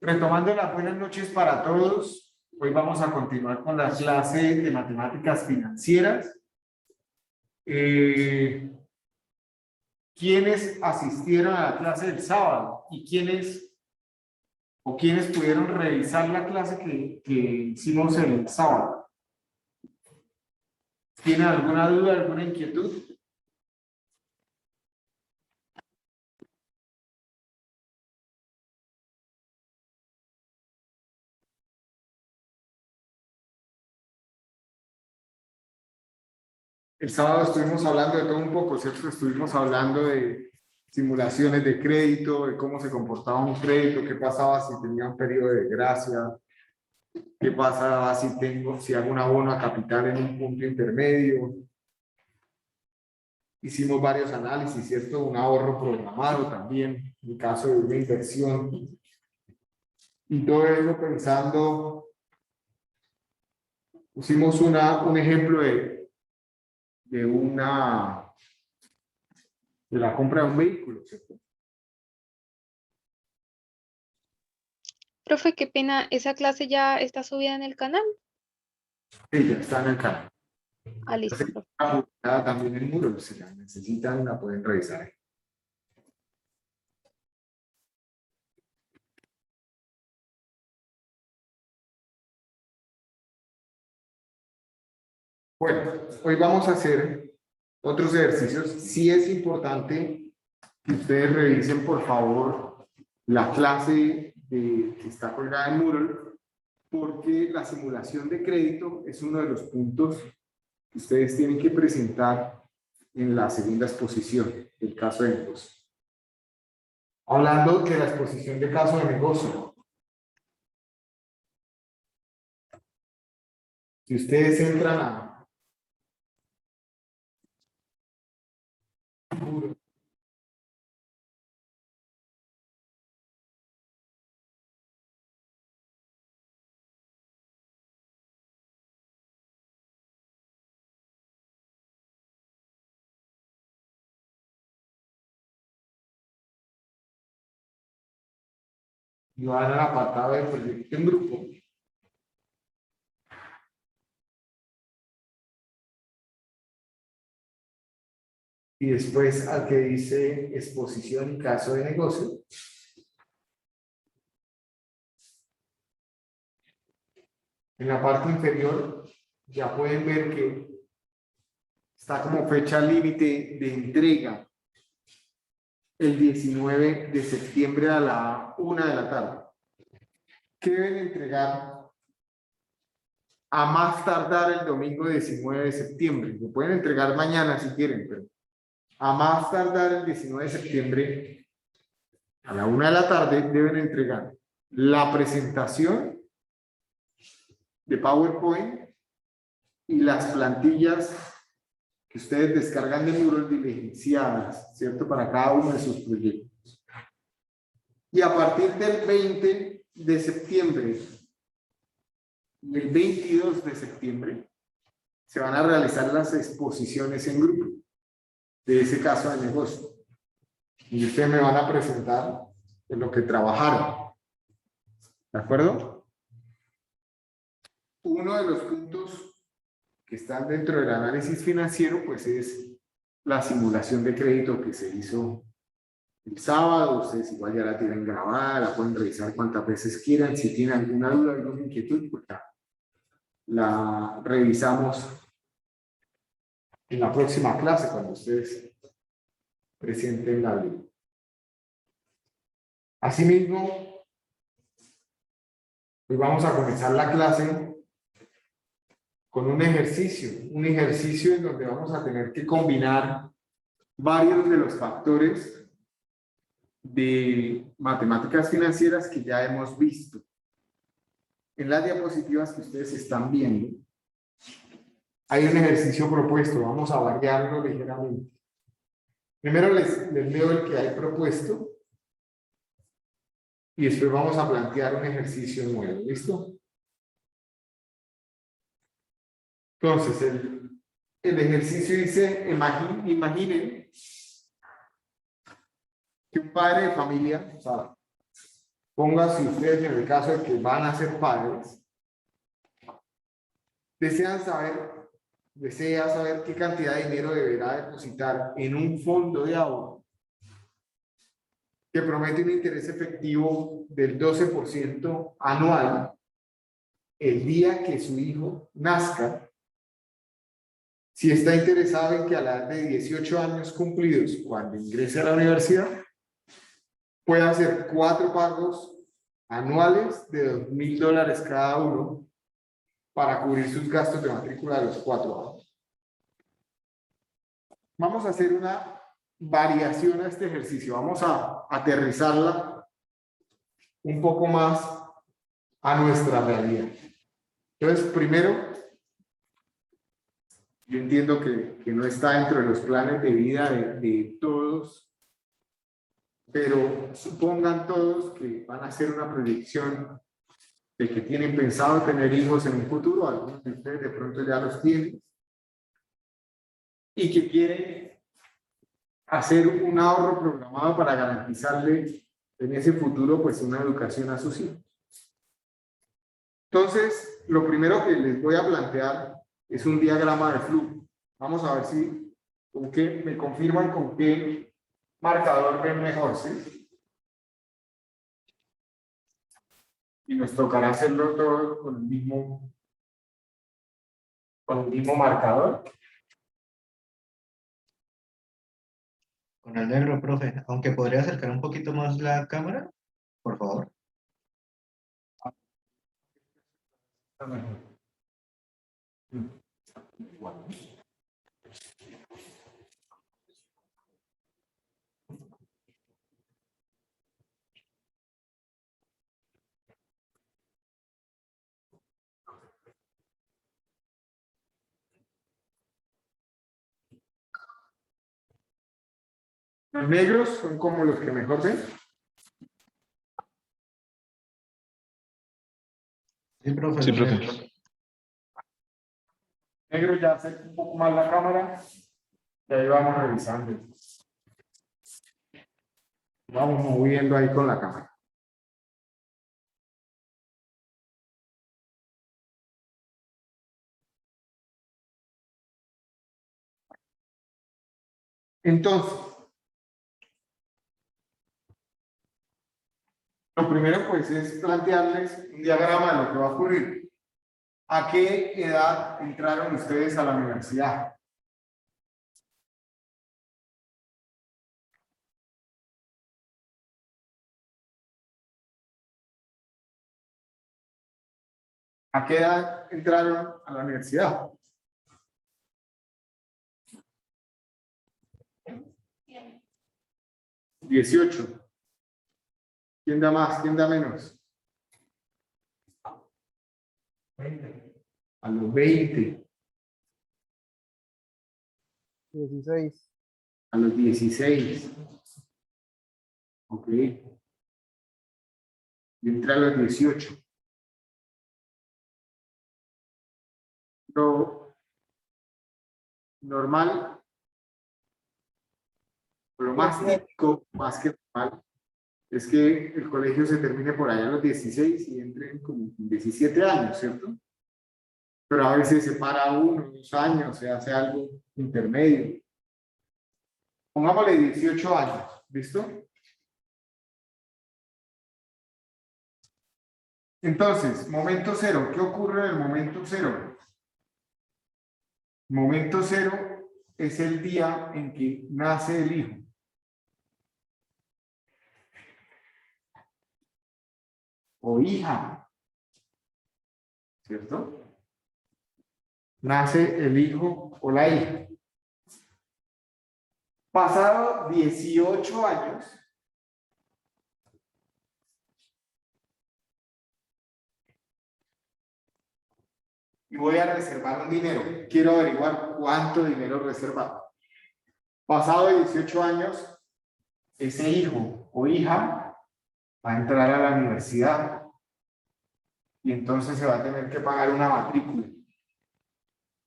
Retomando las buenas noches para todos, hoy vamos a continuar con la clase de matemáticas financieras. ¿Quiénes asistieron a la clase del sábado? ¿Y quiénes pudieron revisar la clase que hicimos el sábado? ¿Tienen alguna duda, alguna inquietud? El sábado estuvimos hablando de todo un poco, ¿cierto? Estuvimos hablando de simulaciones de crédito, de cómo se comportaba un crédito, qué pasaba si tenía un periodo de gracia, qué pasaba si hago un abono a capital en un punto intermedio. Hicimos varios análisis, ¿cierto? Un ahorro programado también, en caso de una inversión. Y todo eso pensando, pusimos un ejemplo de la compra de un vehículo, ¿cierto? Profe, qué pena, ¿esa clase ya está subida en el canal? Sí, ya está en el canal. Ah, listo, profe. Está publicada también en Moodle, si la necesitan, la pueden revisar ahí. Bueno, hoy vamos a hacer otros ejercicios. Sí es importante que ustedes revisen, por favor, la clase que está colgada en Moodle, porque la simulación de crédito es uno de los puntos que ustedes tienen que presentar en la segunda exposición del caso de negocio. Hablando de la exposición de caso de negocio, si ustedes entran a Moodle, y van al apartado de proyecto en grupo, y después al que dice exposición y caso de negocio, en la parte inferior ya pueden ver que está como fecha límite de entrega el 19 de septiembre a la 1 de la tarde. ¿Qué deben entregar a más tardar el domingo 19 de septiembre? Lo pueden entregar mañana si quieren, pero a más tardar el 19 de septiembre a la 1 de la tarde deben entregar la presentación de PowerPoint y las plantillas que ustedes descargan de Moodle diligenciadas, ¿cierto? Para cada uno de sus proyectos. Y a partir del 20 de septiembre y el 22 de septiembre se van a realizar las exposiciones en grupo de ese caso de negocio. Y ustedes me van a presentar en lo que trabajaron. ¿De acuerdo? Uno de los puntos que están dentro del análisis financiero, pues es la simulación de crédito que se hizo el sábado. Ustedes igual ya la tienen grabada, la pueden revisar cuantas veces quieran. Si tienen alguna duda, alguna inquietud, pues la revisamos en la próxima clase cuando ustedes presenten la vida. Asimismo, hoy vamos a comenzar la clase con un ejercicio en donde vamos a tener que combinar varios de los factores de matemáticas financieras que ya hemos visto. En las diapositivas que ustedes están viendo, hay un ejercicio propuesto, vamos a variarlo ligeramente. Primero les leo el que hay propuesto y después vamos a plantear un ejercicio nuevo, ¿listo? Entonces, el ejercicio dice, imaginen que un padre de familia, o sea, ponga si ustedes en el caso de que van a ser padres, desea saber qué cantidad de dinero deberá depositar en un fondo de ahorro que promete un interés efectivo del 12% anual el día que su hijo nazca, si está interesado en que a la edad de 18 años cumplidos, cuando ingrese a la universidad, pueda hacer 4 pagos anuales de $2,000 cada uno para cubrir sus gastos de matrícula de los 4 años. Vamos a hacer una variación a este ejercicio. Vamos a aterrizarla un poco más a nuestra realidad. Entonces, primero, yo entiendo que no está dentro de los planes de vida de todos, pero supongan todos que van a hacer una proyección de que tienen pensado tener hijos en un futuro, algunos de ustedes de pronto ya los tienen, y que quieren hacer un ahorro programado para garantizarle en ese futuro pues una educación a sus hijos. Entonces, lo primero que les voy a plantear es un diagrama de flujo. Vamos a ver si con qué me confirman con qué marcador ven mejor, ¿sí? Y nos tocará hacerlo todo con el mismo marcador. Con el negro, profe. Aunque podría acercar un poquito más la cámara, por favor. Está mejor. Los negros son como los que mejor ven. Sí, profe. Sí, los profe. negros. Negro ya acerca un poco más la cámara y ahí vamos revisando. Vamos moviendo ahí con la cámara. Entonces, lo primero pues es plantearles un diagrama de lo que va a ocurrir. ¿A qué edad entraron ustedes a la universidad? ¿A qué edad entraron a la universidad? ¿18? ¿Quién da más? ¿Quién da menos? A los 20. 16. A los 16. Ok. Yo entré a los 18. Lo normal, lo más típico, más que normal, es que el colegio se termine por allá a los 16 y entren como 17 años, ¿cierto? Pero a veces se para 1, 2 años, se hace algo intermedio. Pongámosle 18 años, ¿listo? Entonces, momento cero, ¿qué ocurre en el momento cero? Momento cero es el día en que nace el hijo. O hija, ¿cierto? Nace el hijo o la hija. Pasado 18 años, y voy a reservar un dinero. Quiero averiguar cuánto dinero reservado. Pasado 18 años, ese hijo o hija va a entrar a la universidad y entonces se va a tener que pagar una matrícula.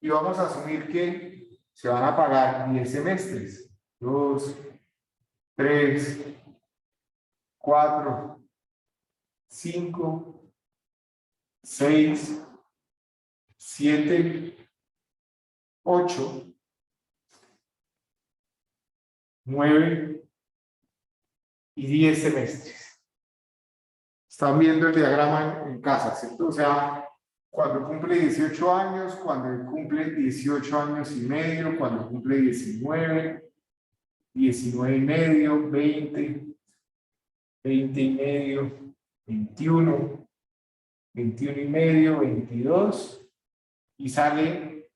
Y vamos a asumir que se van a pagar 10 semestres. 2, 3, 4, 5, 6, 7, 8, 9 y 10 semestres. Están viendo el diagrama en casa, ¿cierto? O sea, cuando cumple 18 años, cuando cumple 18 años y medio, cuando cumple 19, 19 y medio, 20, 20 y medio, 21, 21 y medio, 22 y sale,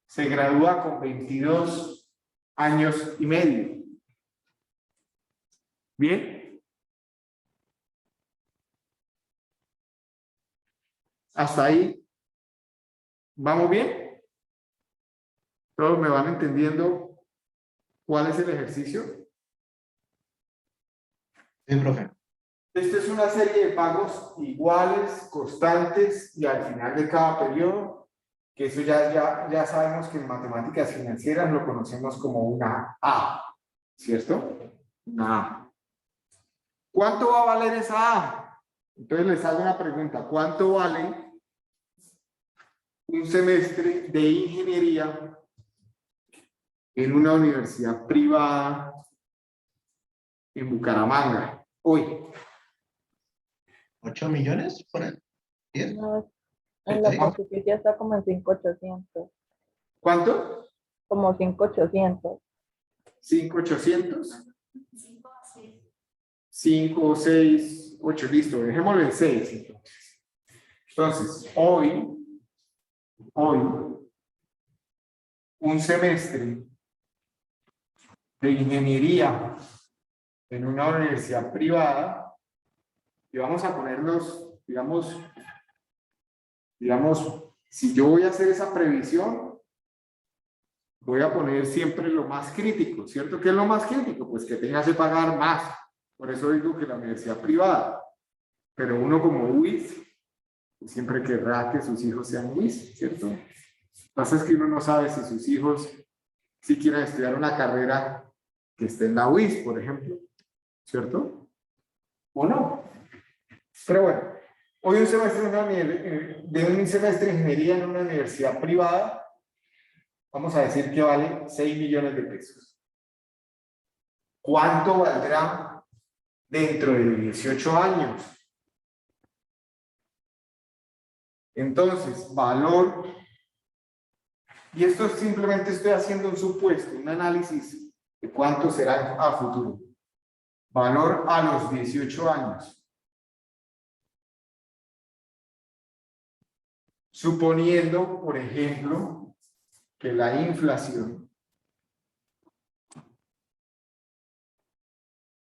se gradúa con 22 años y medio. ¿Bien? ¿Hasta ahí? ¿Vamos bien? ¿Todos me van entendiendo cuál es el ejercicio? Sí, profe. Esta es una serie de pagos iguales, constantes y al final de cada periodo, que eso ya sabemos que en matemáticas financieras lo conocemos como una A, ¿cierto? Una A. ¿Cuánto va a valer esa A? Entonces les hago una pregunta. ¿Cuánto vale un semestre de ingeniería en una universidad privada en Bucaramanga hoy? 8 millones por ahí. 10. No, en la Sí. Constitución está como en 5.800. ¿Cuánto? Como 5.800. 5.800. 5, 6, 8, listo, dejémoslo en 6. Entonces, hoy, un semestre de ingeniería en una universidad privada, y vamos a ponernos, digamos, si yo voy a hacer esa previsión, voy a poner siempre lo más crítico, ¿cierto? ¿Qué es lo más crítico? Pues que tenga que pagar más. Por eso digo que la universidad privada. Pero uno como UIS, siempre querrá que sus hijos sean UIS, ¿cierto? Lo que pasa es que uno no sabe si sus hijos si quieren estudiar una carrera que esté en la UIS, por ejemplo, ¿cierto? ¿O no? Pero bueno, hoy un semestre de un semestre de ingeniería en una universidad privada, vamos a decir que vale 6 millones de pesos. ¿Cuánto valdrá dentro de 18 años? Entonces, valor, y esto simplemente estoy haciendo un supuesto, un análisis de cuánto será a futuro. Valor a los 18 años. Suponiendo, por ejemplo, que la inflación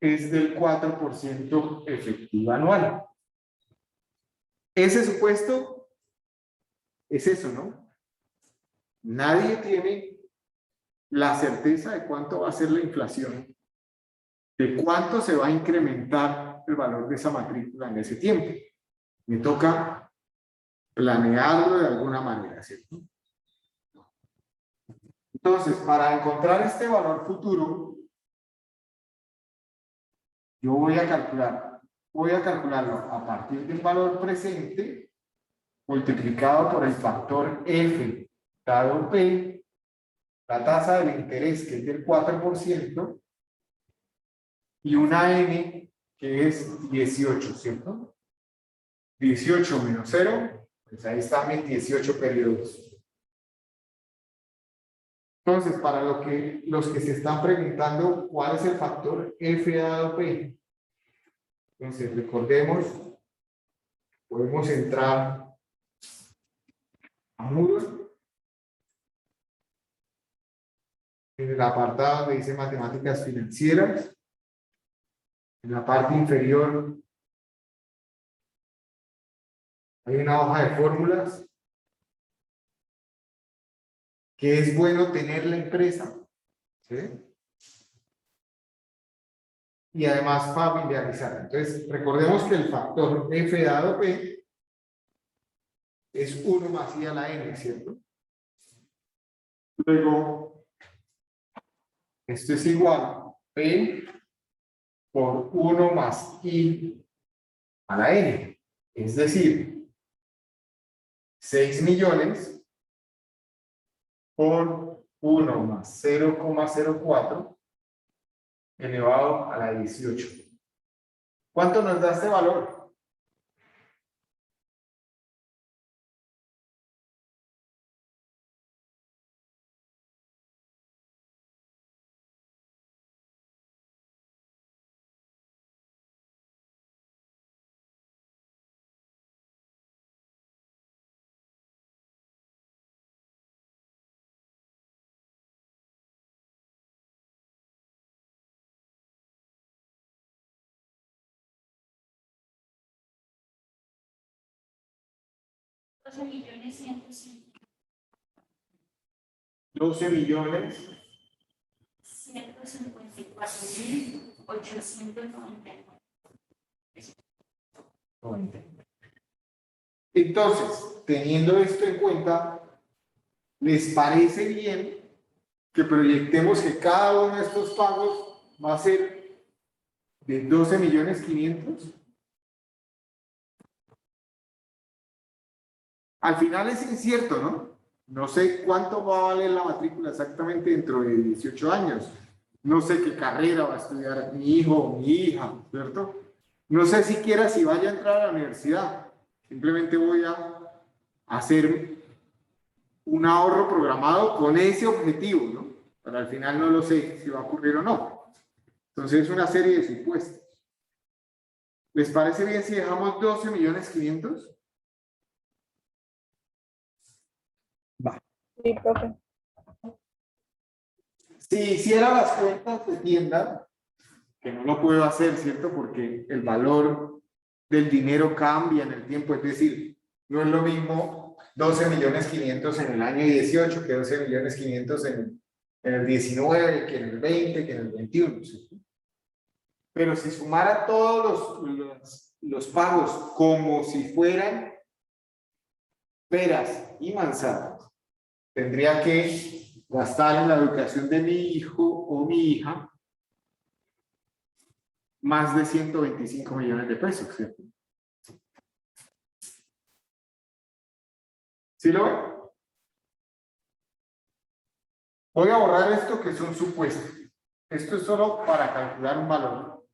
es del 4% efectiva anual. Ese supuesto es eso, ¿no? Nadie tiene la certeza de cuánto va a ser la inflación, de cuánto se va a incrementar el valor de esa matrícula en ese tiempo. Me toca planearlo de alguna manera, ¿cierto? Entonces, para encontrar este valor futuro, yo voy a calcularlo a partir del valor presente multiplicado por el factor F dado P, la tasa del interés que es del 4% y una N que es 18, ¿cierto? 18 menos 0, pues ahí están mis 18 periodos. Entonces, para los que se están preguntando cuál es el factor F dado P, entonces recordemos, podemos entrar a Moodle, en el apartado donde dice matemáticas financieras, en la parte inferior hay una hoja de fórmulas que es bueno tener la empresa, ¿sí? Y además familiarizar. Entonces, recordemos que el factor F dado P es 1 más I a la N, ¿cierto? Luego, esto es igual a P por 1 más I a la n. Es decir, 6 millones por 1 más 0,04 elevado a la 18. ¿Cuánto nos da este valor? $12 millones 154.899. Entonces, teniendo esto en cuenta, ¿les parece bien que proyectemos que cada uno de estos pagos va a ser de 12.500.000? Al final es incierto, ¿no? No sé cuánto va a valer la matrícula exactamente dentro de 18 años. No sé qué carrera va a estudiar mi hijo o mi hija, ¿cierto? No sé siquiera si vaya a entrar a la universidad. Simplemente voy a hacer un ahorro programado con ese objetivo, ¿no? Pero al final no lo sé si va a ocurrir o no. Entonces es una serie de supuestos. ¿Les parece bien si dejamos 12.500.000? Sí, profe. Si hiciera las cuentas de tienda, que no lo puedo hacer, ¿cierto? Porque el valor del dinero cambia en el tiempo, es decir, no es lo mismo 12.500.000 en el año 18 que 12.500.000 en el 19, que en el 20, que en el 21, ¿cierto? Pero si sumara todos los pagos como si fueran peras y manzanas, tendría que gastar en la educación de mi hijo o mi hija más de 125 millones de pesos, ¿cierto? ¿Sí lo ven? Voy a borrar esto que es un supuesto. Esto es solo para calcular un valor.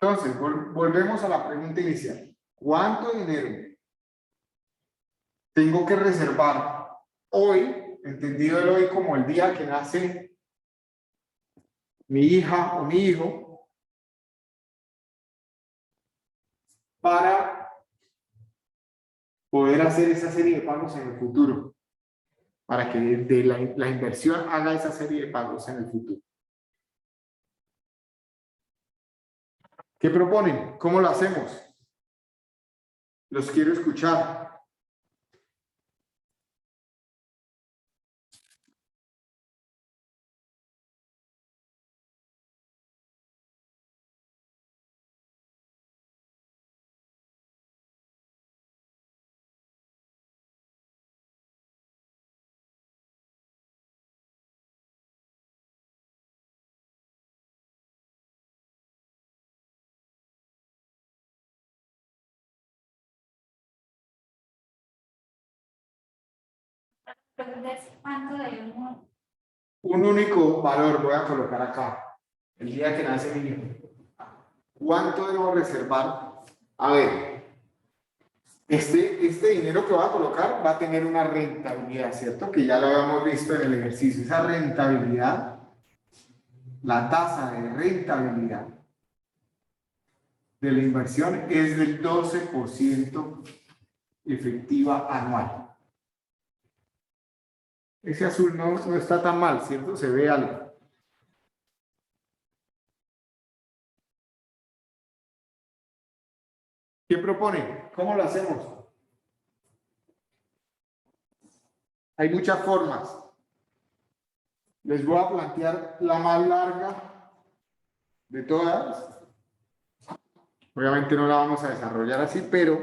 Entonces, volvemos a la pregunta inicial. ¿Cuánto dinero tengo que reservar hoy, entendido el hoy como el día que nace mi hija o mi hijo, para poder hacer esa serie de pagos en el futuro? Para que de la inversión haga esa serie de pagos en el futuro. ¿Qué proponen? ¿Cómo lo hacemos? Los quiero escuchar. ¿Cuánto debemos? Un único valor voy a colocar acá. El día que nace mi hijo. ¿Cuánto debo reservar? A ver, este dinero que voy a colocar va a tener una rentabilidad, ¿cierto? Que ya lo habíamos visto en el ejercicio. Esa rentabilidad, la tasa de rentabilidad de la inversión es del 12% efectiva anual. Ese azul no está tan mal, ¿cierto? Se ve algo. ¿Qué propone? ¿Cómo lo hacemos? Hay muchas formas. Les voy a plantear la más larga de todas. Obviamente no la vamos a desarrollar así, pero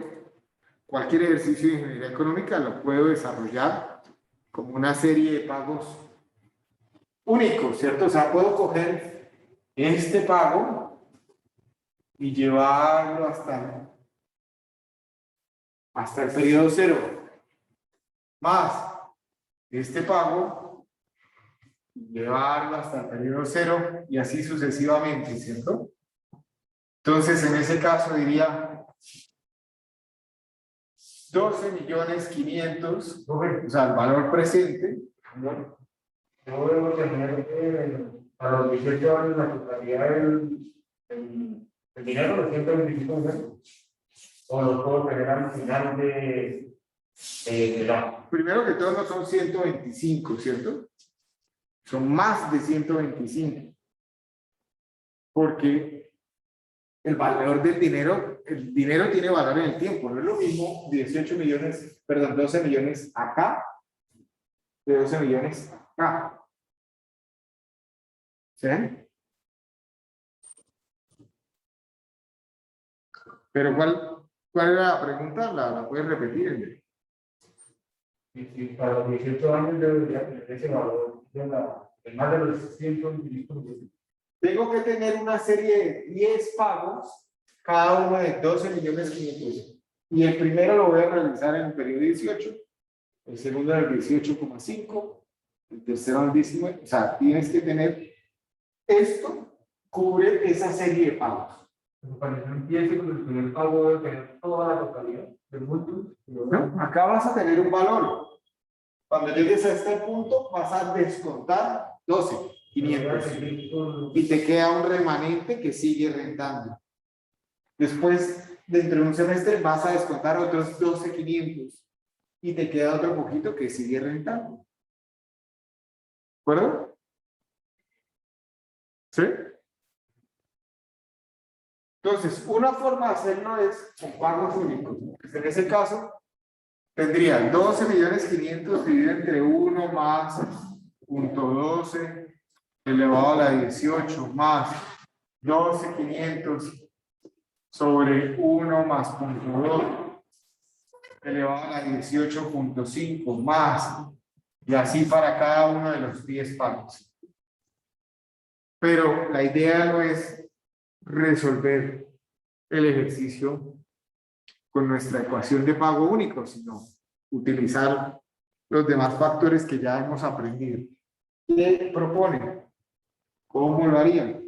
cualquier ejercicio de ingeniería económica lo puedo desarrollar como una serie de pagos únicos, ¿cierto? O sea, puedo coger este pago y llevarlo hasta el periodo 0, más este pago, llevarlo hasta el periodo 0 y así sucesivamente, ¿cierto? Entonces, en ese caso diría 12.500.000, o sea, el valor presente. No debo tener para los 18 años la totalidad del dinero, los 125 millones, o los puedo tener al final del año. Primero que todo no son 125, ¿cierto? Son más de 125. Porque el valor del dinero, el dinero tiene valor en el tiempo. No es lo mismo 18 millones, perdón, 12 millones acá, de 12 millones acá. ¿Sí? Pero ¿cuál era la pregunta? ¿La puedes repetir? Y para los 18 años debería tener ese valor de más de los 125 millones. Tengo que tener una serie de 10 pagos, cada uno de 12.500.000. Y el primero lo voy a realizar en el periodo 18, el segundo en el 18,5, el tercero en el 19. O sea, tienes que tener esto, cubre esa serie de pagos. Cuando yo empiece con el primer pago, debo tener toda la totalidad del múltiplo. ¿No? Acá vas a tener un valor. Cuando llegues a este punto, vas a descontar 12.500. Y te queda un remanente que sigue rentando. Después, dentro de un semestre, vas a descontar otros 12.500 y te queda otro poquito que sigue rentando. ¿De acuerdo? ¿Sí? Entonces, una forma de hacerlo es con pagos únicos. En ese caso, tendría 12.500.000 dividido entre 1 más 0.12 elevado a la 18 más 12.500 sobre 1 más 0.2 elevado a la 18.5 más, y así para cada uno de los 10 pagos. Pero la idea no es resolver el ejercicio con nuestra ecuación de pago único, sino utilizar los demás factores que ya hemos aprendido. ¿Qué proponen? ¿Cómo lo harían?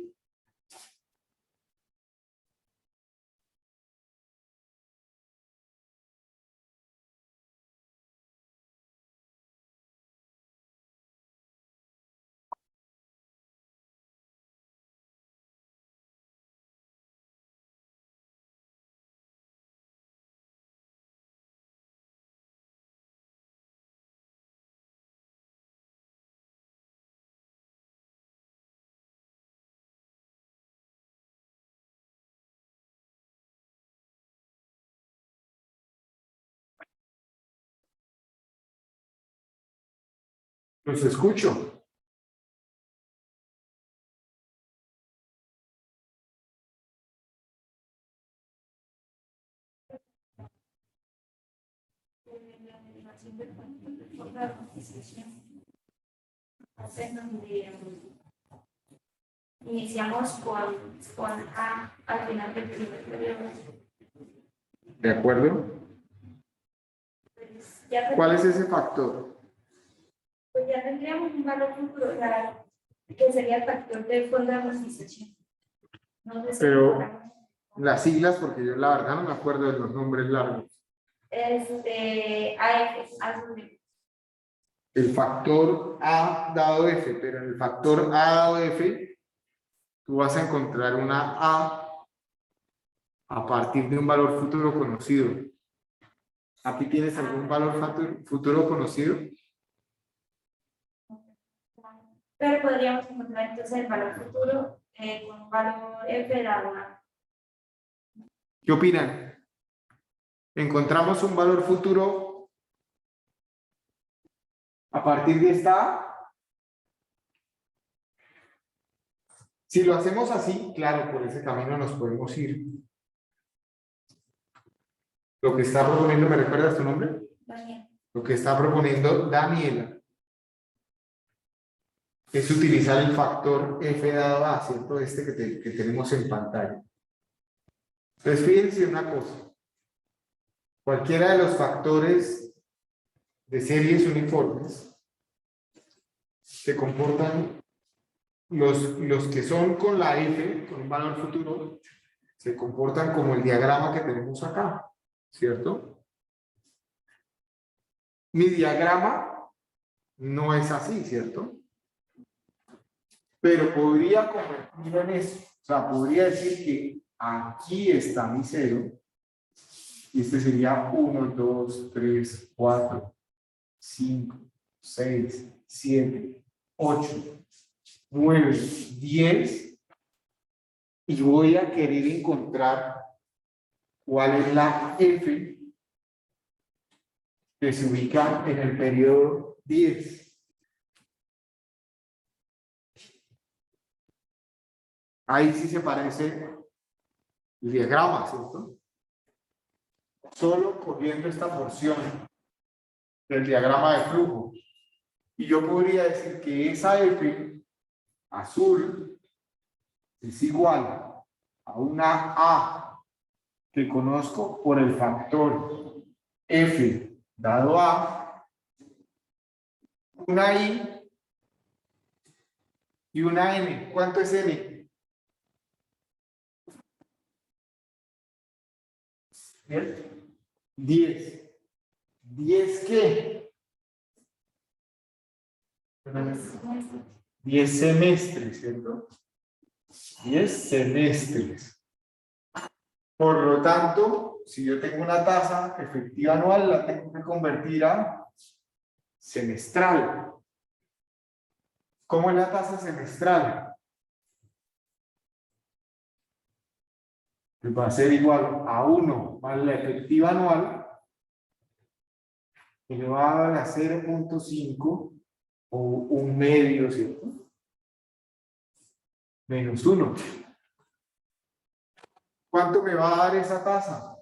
Los escucho. Iniciamos con A al final del primer periodo. ¿De acuerdo? Pues ya, ¿Cuál es ese factor? pues ya tendríamos un valor futuro, o sea, que sería el factor del fondo de amortización. No sé si Pero logramos. las siglas, porque yo la verdad no me acuerdo de los nombres largos. AF, azul. El factor A dado F, pero en el factor A dado F, tú vas a encontrar una a partir de un valor futuro conocido. ¿Aquí tienes algún valor futuro conocido? Pero podríamos encontrar entonces el valor futuro con un valor F dado A. ¿Qué opinan? ¿Encontramos un valor futuro a partir de esta A? Si lo hacemos así, claro, por ese camino nos podemos ir. Lo que está proponiendo, ¿me recuerdas tu nombre? Daniel. Lo que está proponiendo Daniela es utilizar el factor F dado A, ¿cierto? Este que tenemos en pantalla. Entonces, fíjense una cosa. Cualquiera de los factores de series uniformes se comportan, los que son con la F, con un valor futuro, se comportan como el diagrama que tenemos acá, ¿cierto? Mi diagrama no es así, ¿cierto? Pero podría convertirlo en eso. O sea, podría decir que aquí está mi cero. Y este sería 1, 2, 3, 4, 5, 6, 7, 8, 9, 10. Y voy a querer encontrar cuál es la F que se ubica en el periodo 10. Ahí sí se parece el diagrama, ¿cierto? Solo cogiendo esta porción del diagrama de flujo. Y yo podría decir que esa F azul es igual a una A que conozco por el factor F dado A, una I y una N. ¿Cuánto es N? ¿Bien? 10. ¿10 qué? 10 semestres, ¿cierto? 10 semestres. Por lo tanto, si yo tengo una tasa efectiva anual, la tengo que convertir a semestral. ¿Cómo es la tasa semestral? Pues va a ser igual a 1 más la efectiva anual elevado a la 0.5 o un medio, ¿cierto? Menos 1. ¿Cuánto me va a dar esa tasa?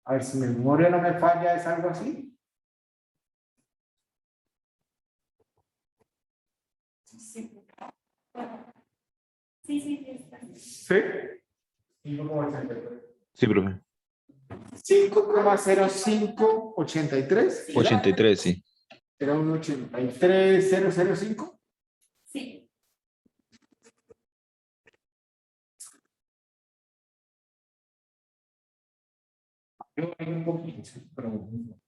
A ver, si mi memoria no me falla, ¿es algo así? Sí, sí, sí, está. ¿Sí? 5,0583. 83, sí. Era un 83,005. Sí. Yo hay un poquito, pero bueno.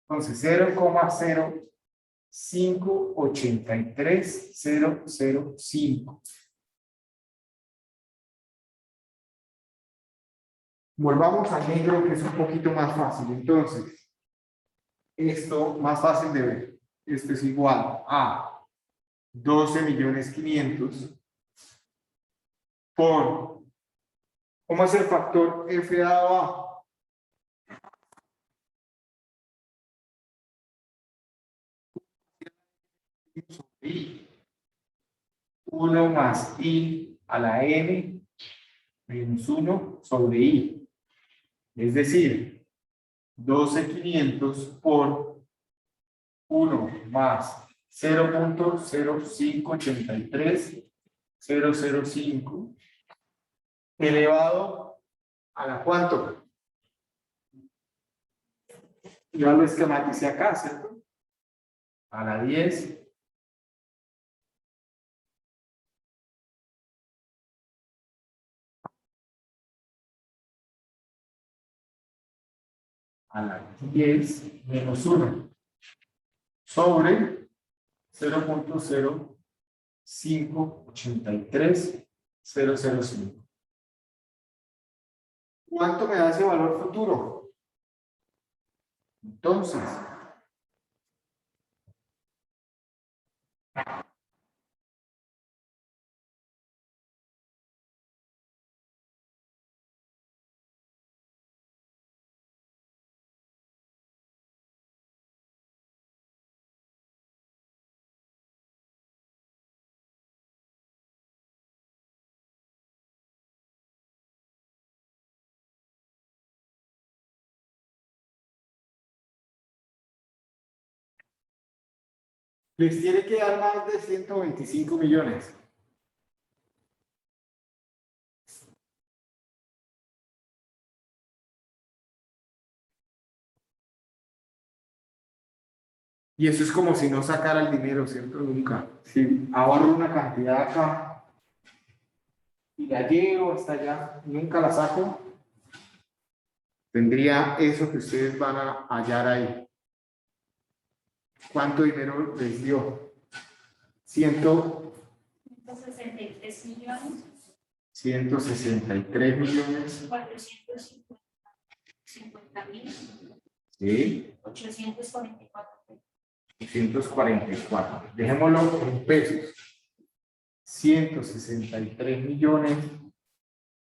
Entonces, 0,0583005. Volvamos al negro, que es un poquito más fácil. Entonces, esto más fácil de ver. Esto es igual a 12.500.000 por, ¿cómo es el factor F dado A? I. 1 más I a la N menos 1 sobre I. Es decir, 12.500 por 1 más 0.0583005 elevado a la ¿cuánto? Ya lo esquematicé acá, ¿cierto? A la 10. A la 10 menos 1 sobre 0.0583005. ¿Cuánto me da ese valor futuro? Entonces, Les tiene que dar más de 125 millones. Y eso es como si no sacara el dinero, ¿cierto? Nunca. Si ahorro una cantidad acá y la llevo hasta allá, nunca la saco, tendría eso que ustedes van a hallar ahí. ¿Cuánto dinero les dio? 163 millones, 163 millones. 450.000, Sí. 844. 244. Dejémoslo en pesos. 163 millones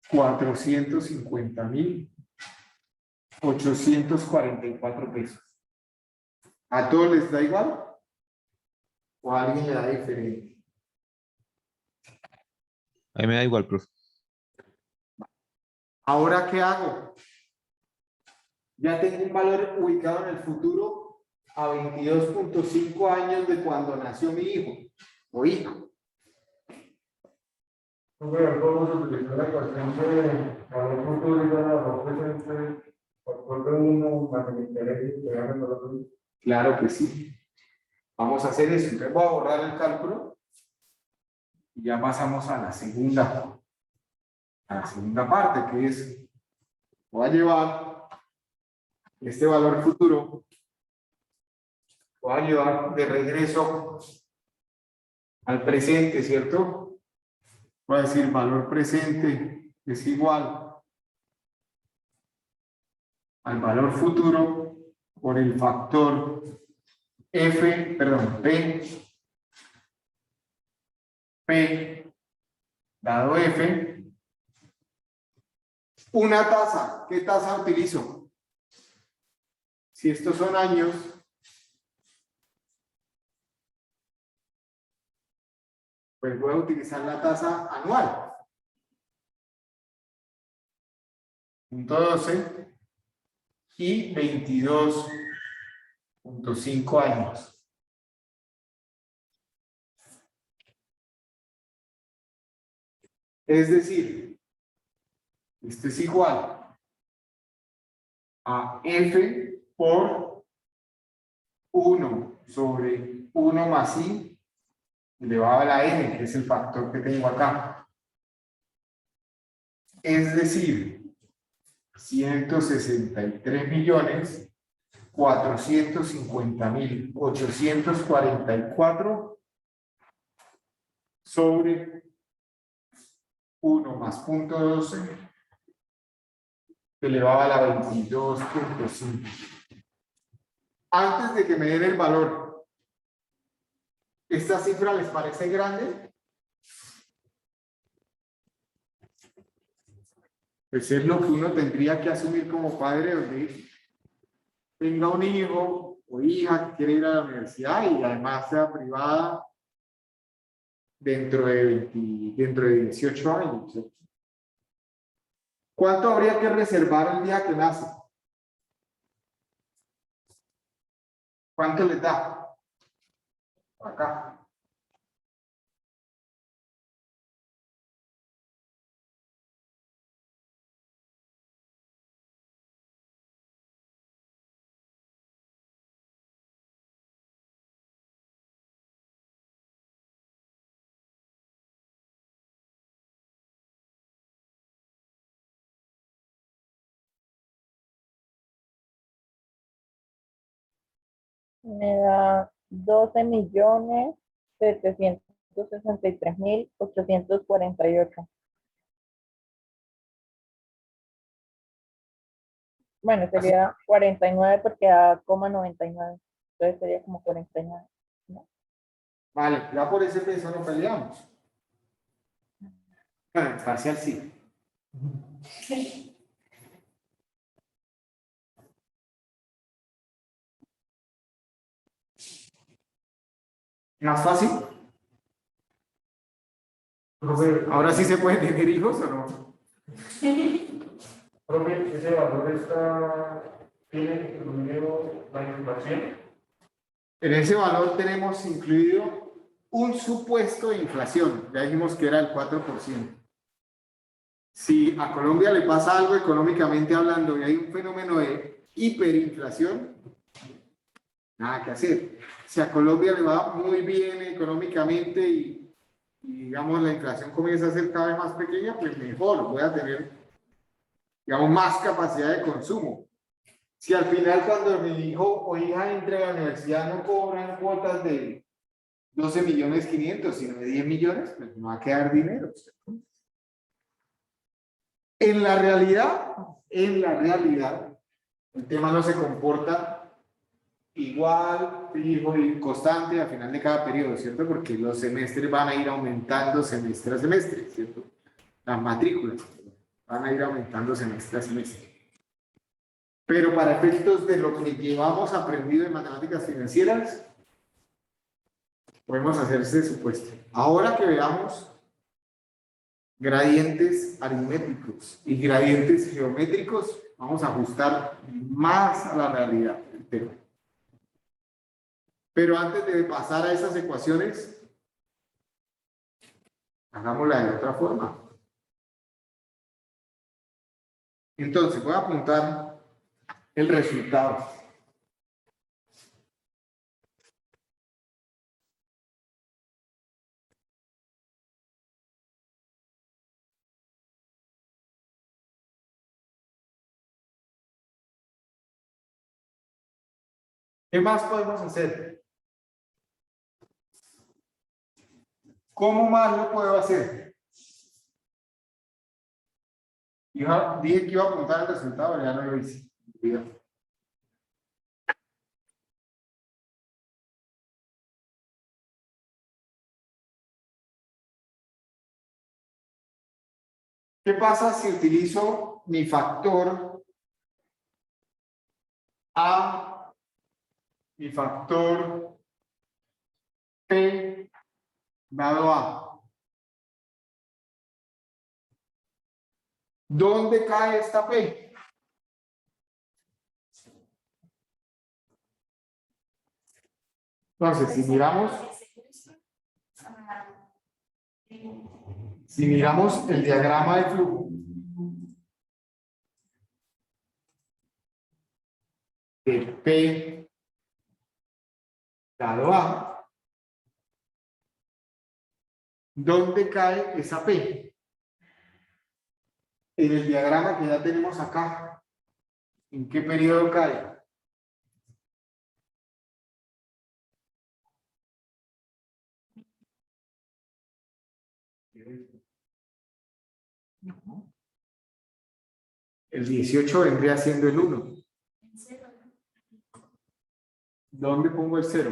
450.000 844 pesos. ¿A todos les da igual? ¿O a alguien le da diferente? A mí me da igual, profe. ¿Ahora qué hago? Ya tengo un valor ubicado en el futuro a 22.5 años de cuando nació mi hijo o hija. Podemos utilizar la ecuación de valor futuro y valor presente por de uno más el interés y pegar el valor futuro. Claro que sí. Vamos a hacer eso. Entonces voy a borrar el cálculo y ya pasamos a la segunda parte, que es, voy a llevar este valor futuro, voy a llevar de regreso al presente, ¿cierto? Voy a decir valor presente es igual al valor futuro por el factor P dado F, una tasa. ¿Qué tasa utilizo? Si estos son años, pues voy a utilizar la tasa anual. 0.12 y 22.5 años. Es decir, esto es igual a F por 1 sobre 1 más I elevado a la N, que es el factor que tengo acá. Es decir, 163.450.844 sobre 1 más 0.12 elevado a la 22.5. Antes de que me den el valor, ¿esta cifra les parece grande? Pues es lo que uno tendría que asumir como padre, donde tenga un hijo o hija que quiere ir a la universidad y además sea privada dentro de 18 años. ¿Cuánto habría que reservar el día que nace? ¿Cuánto les da? Acá. Me da 12.763.848. Bueno, sería 49 porque da 0,99. Entonces sería como 49. ¿No? Vale, ya por ese peso no peleamos. Bueno, el parcial sí. ¿Más fácil? Profe, ¿Ahora sí se pueden tener hijos o no? profe, ese valor está, tiene incluido la inflación. En ese valor tenemos incluido un supuesto de inflación. Ya dijimos que era el 4%. Si a Colombia le pasa algo económicamente hablando y hay un fenómeno de hiperinflación, nada que hacer. Si a Colombia le va muy bien económicamente y digamos la inflación comienza a ser cada vez más pequeña, pues mejor, voy a tener, digamos, más capacidad de consumo. Si al final cuando mi hijo o hija entre a la universidad no cobran cuotas de 12.500.000, sino de 10 millones, pues no va a quedar dinero. En la realidad, el tema no se comporta igual, fijo y constante al final de cada periodo, ¿cierto? Porque los semestres van a ir aumentando semestre a semestre, ¿cierto? Las matrículas van a ir aumentando semestre a semestre. Pero para efectos de lo que llevamos aprendido en matemáticas financieras, podemos hacer ese supuesto. Ahora que veamos gradientes aritméticos y gradientes geométricos, vamos a ajustar más a la realidad del tema. Pero antes de pasar a esas ecuaciones, hagámosla de otra forma. Entonces, voy a apuntar el resultado. ¿Qué más podemos hacer? ¿Cómo más lo puedo hacer? Dije que iba a apuntar el resultado, ya no lo hice. ¿Qué pasa si utilizo mi factor A, mi factor P dado A? ¿Dónde cae esta P? Entonces, si miramos el diagrama de flujo de P dado A, ¿dónde cae esa P? En el diagrama que ya tenemos acá. ¿En qué periodo cae? El 18 vendría siendo el 1. ¿Dónde pongo el 0?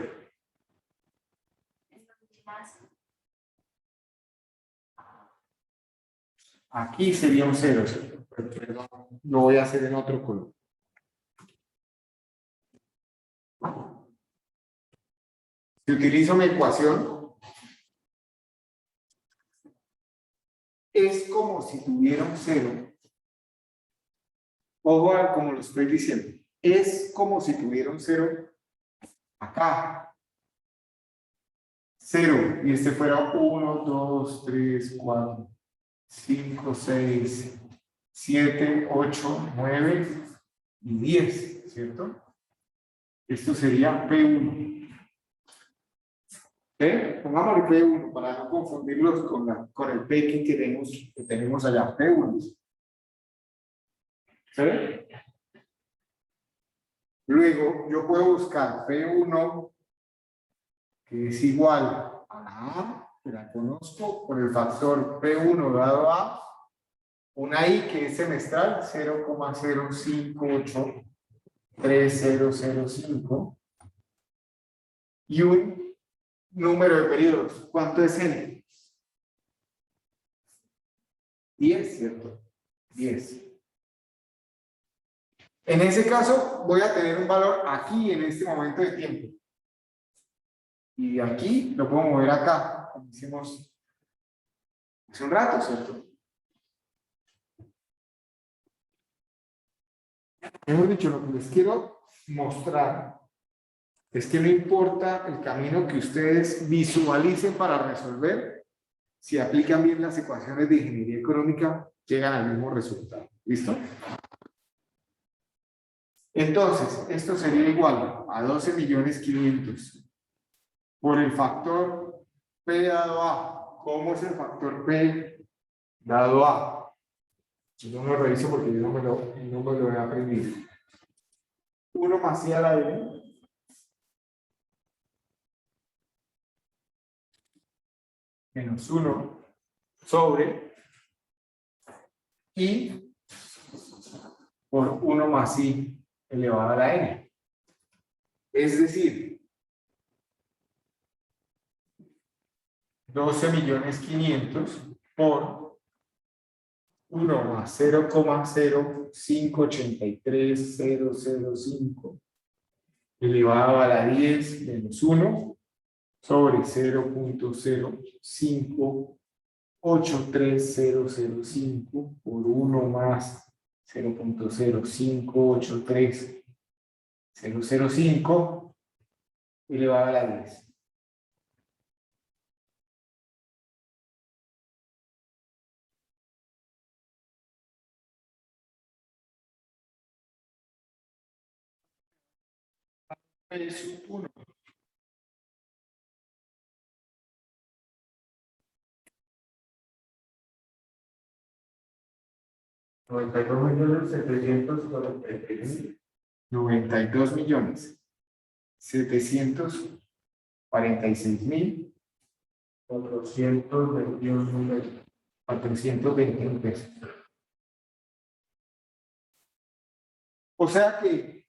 Aquí sería un 0, perdón, lo voy a hacer en otro color. Si utilizo mi ecuación, es como si tuviera un 0. Ojo a como lo estoy diciendo. Es como si tuviera un 0 acá. 0. Y este fuera 1, 2, 3, 4, 5, 6, 7, 8, 9 y 10, ¿cierto? Esto sería P1. Pongámosle P1 para no confundirlos con el P que tenemos allá. P1. ¿Sí? Luego yo puedo buscar P1 que es igual a A, que la conozco por el factor P1 dado a una I que es semestral 0,05830005 y un número de periodos. ¿Cuánto es N? 10, ¿cierto? 10. En ese caso voy a tener un valor aquí en este momento de tiempo. Y aquí lo puedo mover acá, como hicimos hace un rato, ¿cierto? Mejor dicho, lo que les quiero mostrar es que no importa el camino que ustedes visualicen para resolver, si aplican bien las ecuaciones de ingeniería económica, llegan al mismo resultado. ¿Listo? Entonces, esto sería igual a 12.500.000 por el factor P dado A. ¿Cómo es el factor P dado A? Yo no lo reviso porque yo no me lo he aprendido. 1 más I a la N menos 1 sobre I por 1 más I elevado a la N. Es decir, 12.500.000 por 1 más 0,0583005 elevado a la 10 menos 1 sobre 0.0583005 por 1 más 0.0583005 elevado a la 10. Es 1. $92.743.000. 92.746.421 pesos. O sea que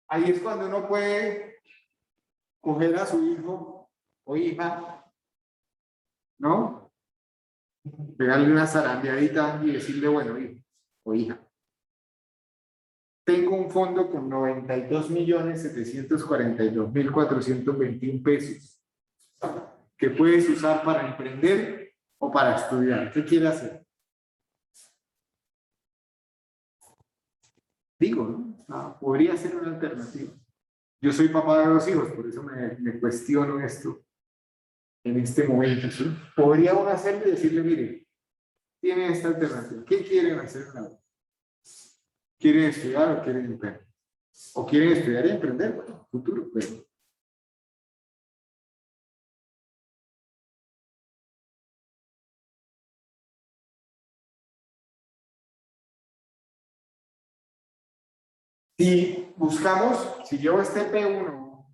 ahí es cuando uno puede coger a su hijo o hija, ¿no? Pegarle una zarandeadita y decirle, bueno, hijo o hija, tengo un fondo con 92.742.421 pesos que puedes usar para emprender o para estudiar. ¿Qué quieres hacer? Digo, ¿no? Podría ser una alternativa. Yo soy papá de 2 hijos, por eso me cuestiono esto en este momento. ¿Sí? Podría uno hacerle y decirle, mire, tiene esta alternativa. ¿Qué quieren hacer en la vida? ¿Quieren estudiar o quieren emprender? ¿O quieren estudiar y emprender? Bueno, futuro, pero si buscamos, si llevo este P1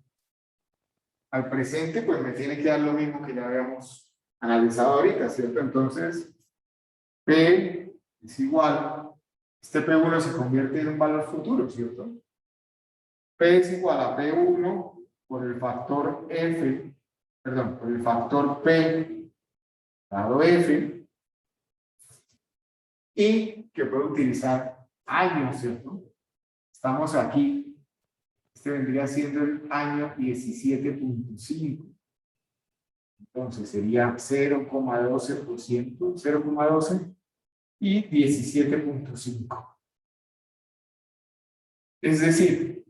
al presente, pues me tiene que dar lo mismo que ya habíamos analizado ahorita, ¿cierto? Entonces, P es igual, este P1 se convierte en un valor futuro, ¿cierto? P es igual a P1 por el factor F, perdón, por el factor P dado F, y que puedo utilizar años, ¿cierto? Estamos aquí, este vendría siendo el año 17.5. Entonces sería 0,12%, 0,12 y 17.5. Es decir,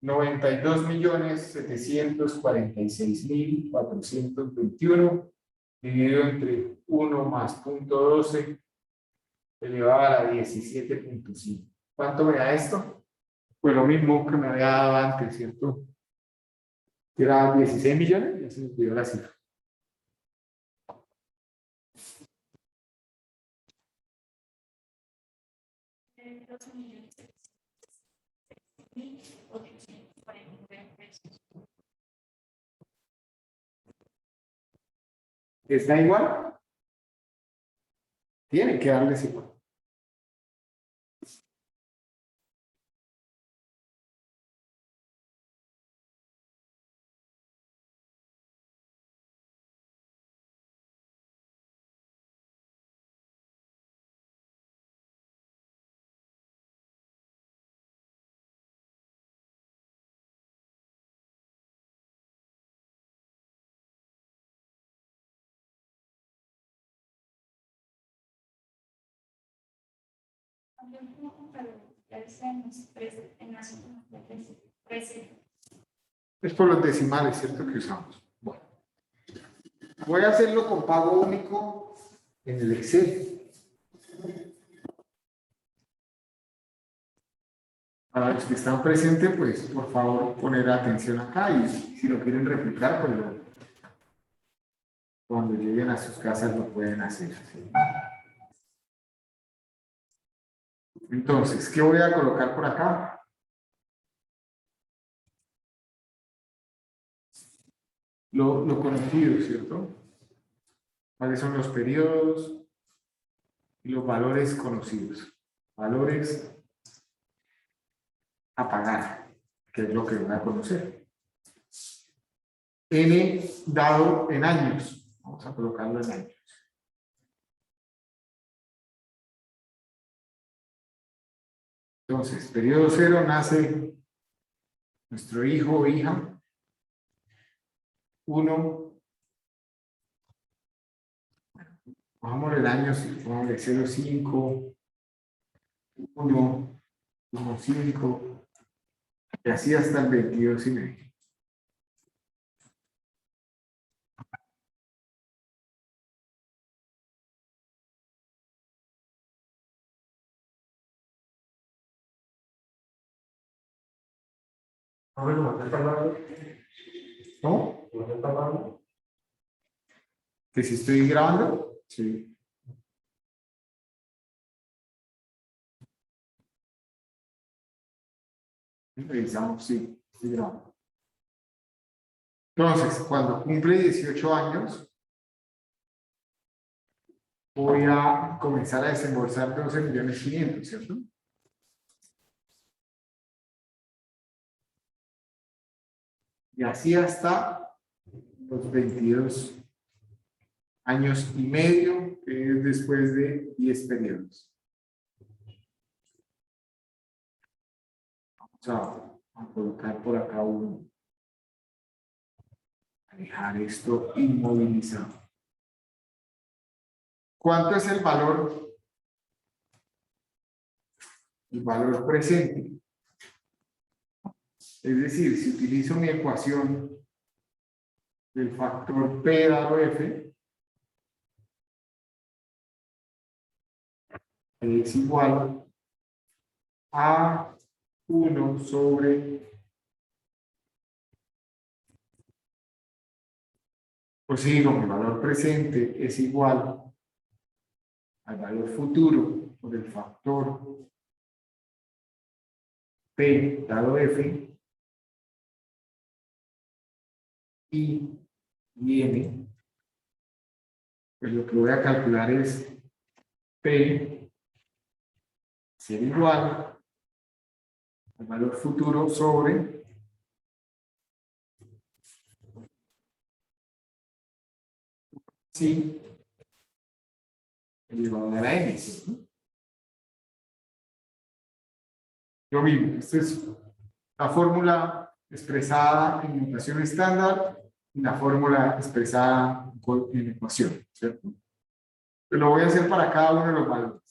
92.746.421 dividido entre 1 más 0.12 elevado a la 17.5. ¿Cuánto me da esto? Pues lo mismo que me había dado antes, ¿cierto? Era 16 millones, ya se me olvidó la cifra. ¿Está igual? Tiene que darles igual. Pero ya decíamos, en las últimas veces, Es por los decimales, ¿cierto? Que usamos. Bueno, voy a hacerlo con pago único en el Excel. Para los que están presentes, pues por favor poner atención acá y si lo quieren replicar, pues cuando lleguen a sus casas lo pueden hacer. ¿Sí? Entonces, ¿qué voy a colocar por acá? Lo conocido, ¿cierto? ¿Cuáles son los periodos y los valores conocidos? Valores a pagar, que es lo que van a conocer. N dado en años. Vamos a colocarlo en años. Entonces, periodo 0 nace nuestro hijo o hija. 1. Vamos el año, vamos de 0,5, 1, 1,5, y así hasta el 22,5. A ver, ¿cómo está hablando? ¿No? ¿Cómo está hablando? Que si estoy grabando, sí. Revisamos, sí, estoy grabando. Entonces, cuando cumple 18 años, voy a comenzar a desembolsar 12.500.000, ¿cierto? Y así hasta los 22 años y medio, que es después de 10 periodos. Vamos a colocar por acá uno. A dejar esto inmovilizado. ¿Cuánto es el valor? El valor presente. Es decir, si utilizo mi ecuación del factor P dado F, es igual a 1 sobre, pues sí, no, el valor presente es igual al valor futuro por el factor P dado F y viene, pues lo que voy a calcular es P ser igual al valor futuro sobre sí elevado a la n, ¿sí? Lo mismo, esta es la fórmula expresada en notación estándar y la fórmula expresada en ecuación, ¿cierto? Pero lo voy a hacer para cada uno de los valores.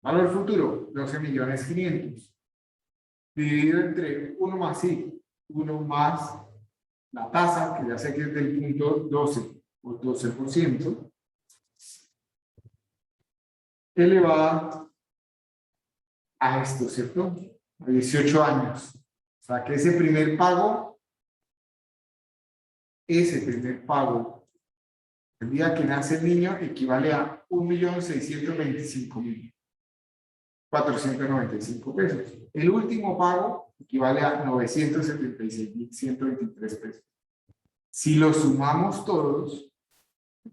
Valor futuro, 12.500.000. Dividido entre 1 más I, 1 más la tasa, que ya sé que es del punto 12 o 12%, elevada a esto, ¿cierto? A 18 años. O sea que ese primer pago, el día que nace el niño, equivale a 1.625.495 pesos. El último pago equivale a 976.123 pesos. Si lo sumamos todos,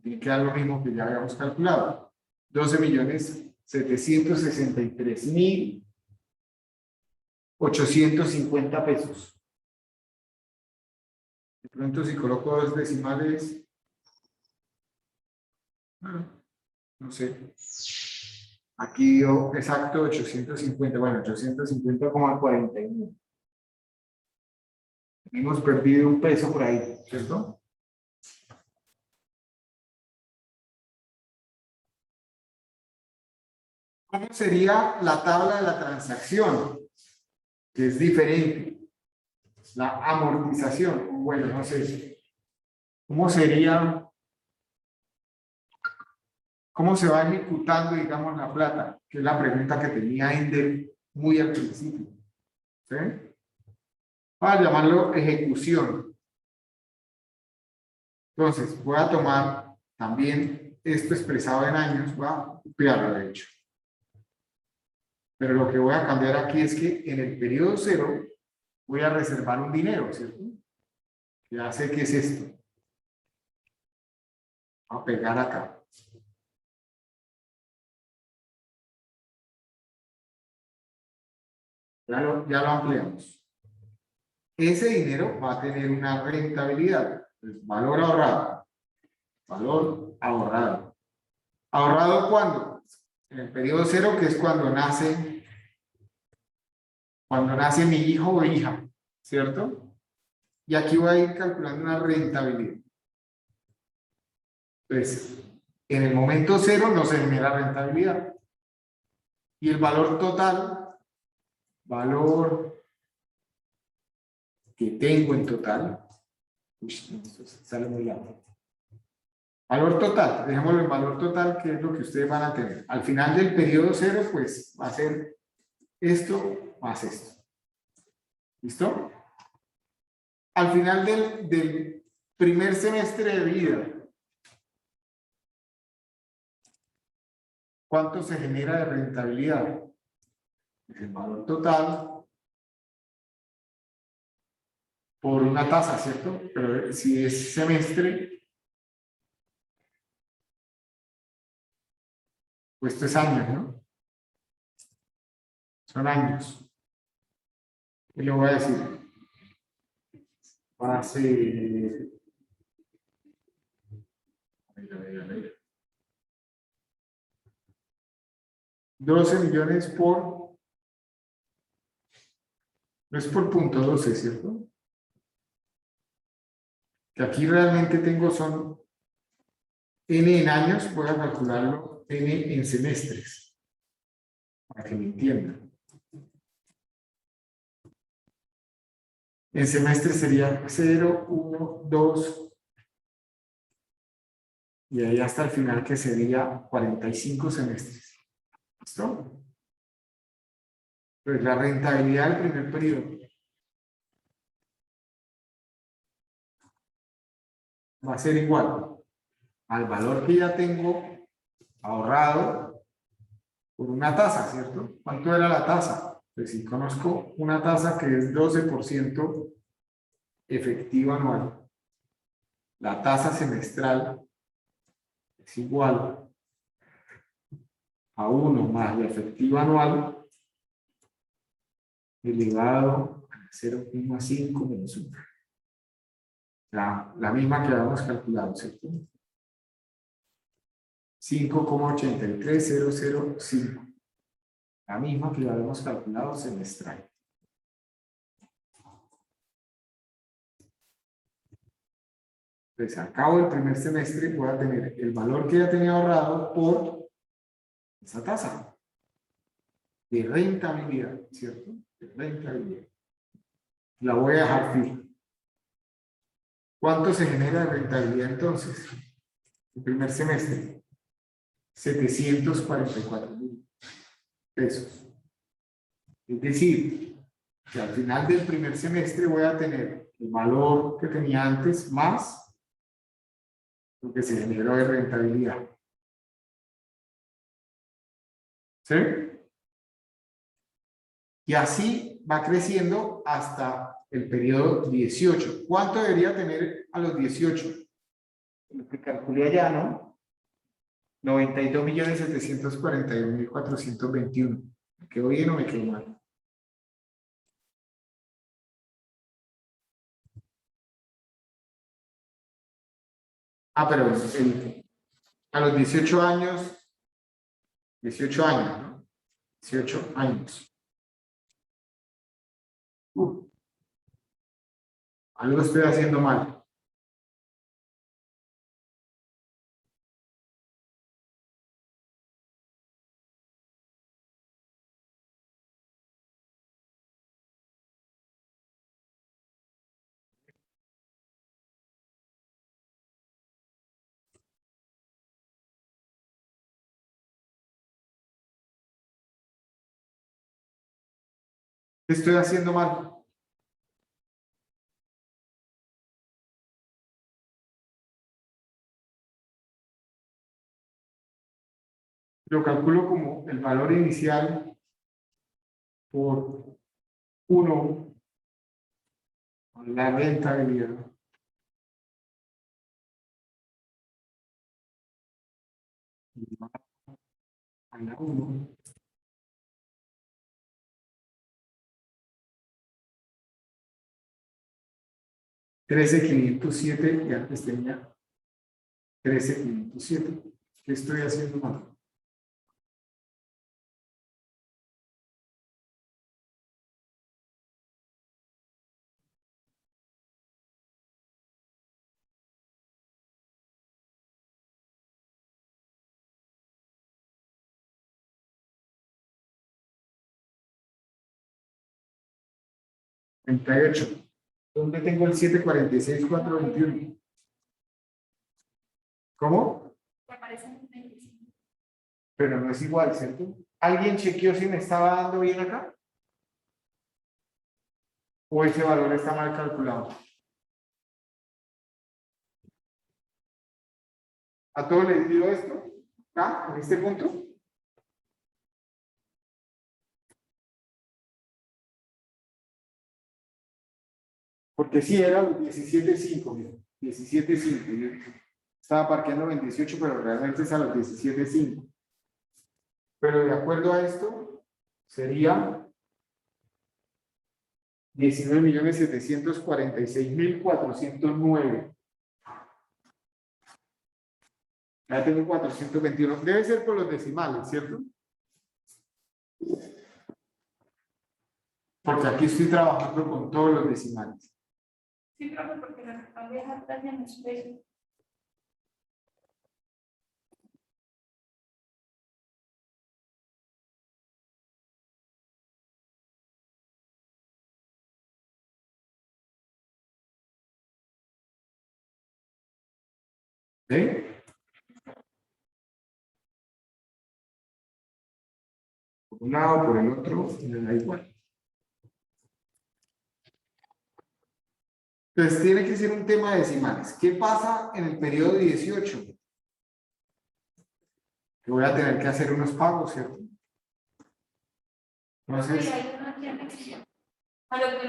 tiene que dar lo mismo que ya habíamos calculado. 12.763.850 pesos. De pronto, si coloco dos decimales, bueno, no sé. Aquí dio exacto 850, bueno, 850,49. Hemos perdido un peso por ahí, ¿cierto? ¿Cómo sería la tabla de la transacción? Que es diferente. La amortización, bueno, no sé, ¿cómo sería? ¿Cómo se va ejecutando, digamos, la plata? Que es la pregunta que tenía Ender muy al principio. ¿Sí? Para llamarlo ejecución. Entonces, voy a tomar también esto expresado en años, voy a copiarlo de hecho. Pero lo que voy a cambiar aquí es que en el periodo cero voy a reservar un dinero, ¿cierto? Ya sé qué es esto. Voy a pegar acá. Ya lo ampliamos. Ese dinero va a tener una rentabilidad, pues, valor ahorrado. Valor ahorrado. ¿Ahorrado cuándo? En el periodo cero, que es cuando nace mi hijo o hija, ¿cierto? Y aquí voy a ir calculando una rentabilidad. Entonces, en el momento cero no se genera rentabilidad. Y el valor total, valor que tengo en total, esto sale muy largo. Valor total, dejémoslo en valor total, que es lo que ustedes van a tener. Al final del periodo cero, pues va a ser esto más esto. ¿Listo? Al final del primer semestre de vida, ¿cuánto se genera de rentabilidad? El valor total por una tasa, ¿cierto? Pero si es semestre, pues esto es años, ¿no? Son años. Y le voy a decir, base, a ver. 12 millones por, no es por punto 12, ¿cierto? Que aquí realmente tengo son n en años, voy a calcularlo n en semestres, para que me entiendan. En semestres sería 0, 1, 2, y ahí hasta el final que sería 45 semestres. ¿Listo? Pues la rentabilidad del primer periodo va a ser igual al valor que ya tengo ahorrado por una tasa, ¿cierto? ¿Cuánto era la tasa? Pues si conozco una tasa que es 12% efectiva anual, la tasa semestral es igual a 1 más la efectiva anual elevado a 0,5 menos 1. La misma que habíamos calculado, ¿cierto? 5,83005. La misma que habíamos calculado semestral. Entonces, al cabo del primer semestre voy a tener el valor que ya tenía ahorrado por esa tasa de rentabilidad, ¿cierto? De rentabilidad. La voy a dejar fija. ¿Cuánto se genera de rentabilidad entonces? El primer semestre. 744.000 pesos. Es decir, que al final del primer semestre voy a tener el valor que tenía antes más lo que se generó de rentabilidad. ¿Sí? Y así va creciendo hasta el periodo 18. ¿Cuánto debería tener a los 18? Lo que calculé allá, ¿no? 92.741.421. ¿Me quedó bien o me quedó mal? Ah, pero a los 18 años, 18 años, ¿no? 18 años. Algo estoy haciendo mal. ¿Qué estoy haciendo mal? Lo calculo como el valor inicial por 1 con la rentabilidad. A la 1. $13,507 y antes tenía 13,507. ¿Qué estoy haciendo mal? $38. ¿Dónde tengo el 746,421? ¿Cómo? Me parece un 25. Pero no es igual, ¿cierto? ¿Alguien chequeó si me estaba dando bien acá? ¿O ese valor está mal calculado? ¿A todos les dio esto? ¿Acá? ¿En este punto? Porque sí era los 17.5, mira, 17.5. Yo estaba parqueando en 18, pero realmente es a los 17.5. Pero de acuerdo a esto, sería 19.746.409. Ya tengo 421. Debe ser por los decimales, ¿cierto? Porque aquí estoy trabajando con todos los decimales. Sí, profe, porque la bandeja atrás ya nos pesa. ¿Sí? Por un lado, por el otro, me da igual. Entonces tiene que ser un tema de decimales. ¿Qué pasa en el periodo 18? Que voy a tener que hacer unos pagos, ¿cierto? Entonces, Sí, hay una que a lo que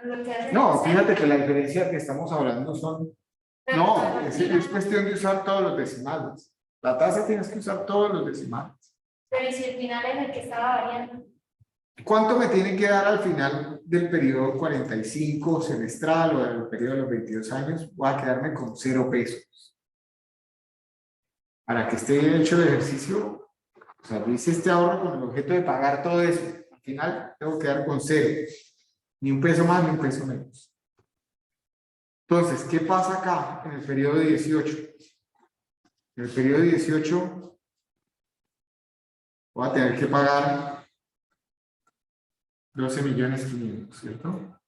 lo que hace no, fíjate que la diferencia que estamos hablando son, no, es cuestión de usar todos los decimales. La tasa tienes que usar todos los decimales. Pero si el final es el que estaba variando. ¿Cuánto me tiene que dar al final del periodo 45 semestral o del periodo de los 22 años? Voy a quedarme con 0 pesos. Para que esté hecho el ejercicio, o sea, yo hice este ahorro con el objeto de pagar todo eso. Al final tengo que quedar con 0. Ni un peso más, ni un peso menos. Entonces, ¿qué pasa acá en el periodo 18? En el periodo 18 voy a tener que pagar 12.500.000, ¿cierto?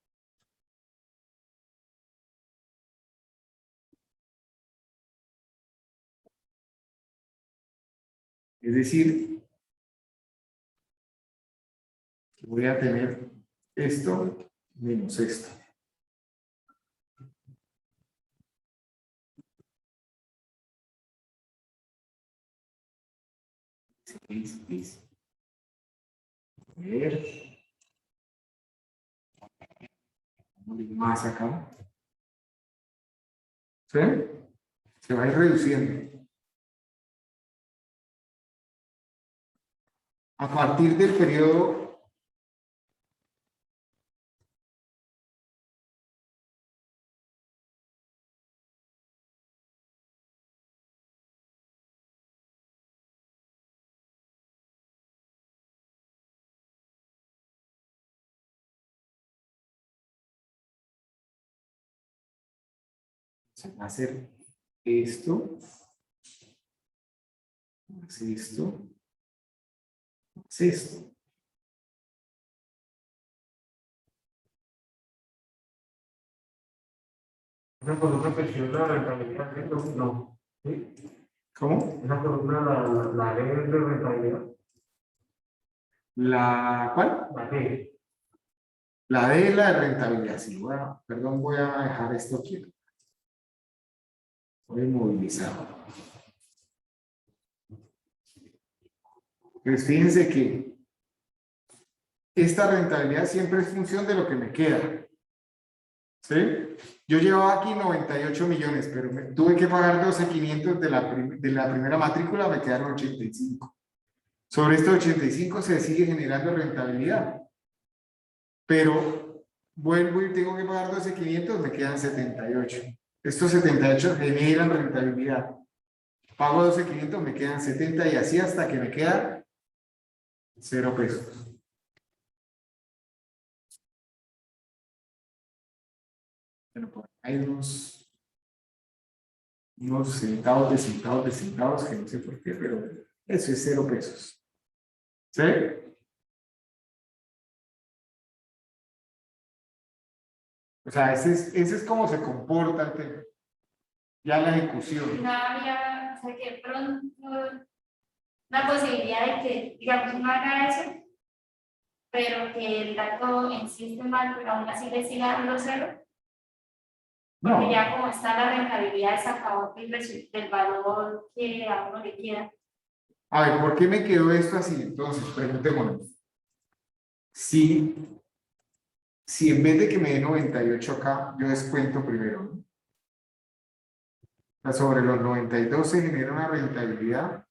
Es decir, que voy a tener esto menos esto. A ver. Más acá. ¿Sí? Se va a ir reduciendo. A partir del periodo se va a hacer esto, más esto, más esto. Una columna presiona la rentabilidad, ¿cierto? No. ¿Sí? ¿Cómo? Esa columna, la D de rentabilidad. ¿La cuál? La D. La D es la de rentabilidad. Sí, bueno, perdón, voy a dejar esto aquí. Voy a movilizar. Pues fíjense que esta rentabilidad siempre es función de lo que me queda. ¿Sí? Yo llevaba aquí 98 millones, pero tuve que pagar 12.500 de la primera matrícula, me quedaron 85. Sobre estos 85 se sigue generando rentabilidad. Pero vuelvo y tengo que pagar 12.500, me quedan 78. Estos 78 generan rentabilidad. Pago 12.500, me quedan 70 y así hasta que me queda 0 pesos. Pero por ahí hay unos centavos de centavos de centavos que no sé por qué, pero eso es 0 pesos. ¿Sí? O sea, ese es como se comporta el tema. Ya la ejecución. No había, o sea, que de pronto una posibilidad de que, digamos, uno haga eso, pero que el dato en sí esté mal, pero aún así le siga dando 0. Porque No. ya como está la rentabilidad sacado del valor que a uno le queda. A ver, ¿por qué me quedó esto así? Entonces, preguntémonos. Si en vez de que me dé 98 acá, yo descuento primero, ¿no? O sea, sobre los 92 se genera una rentabilidad.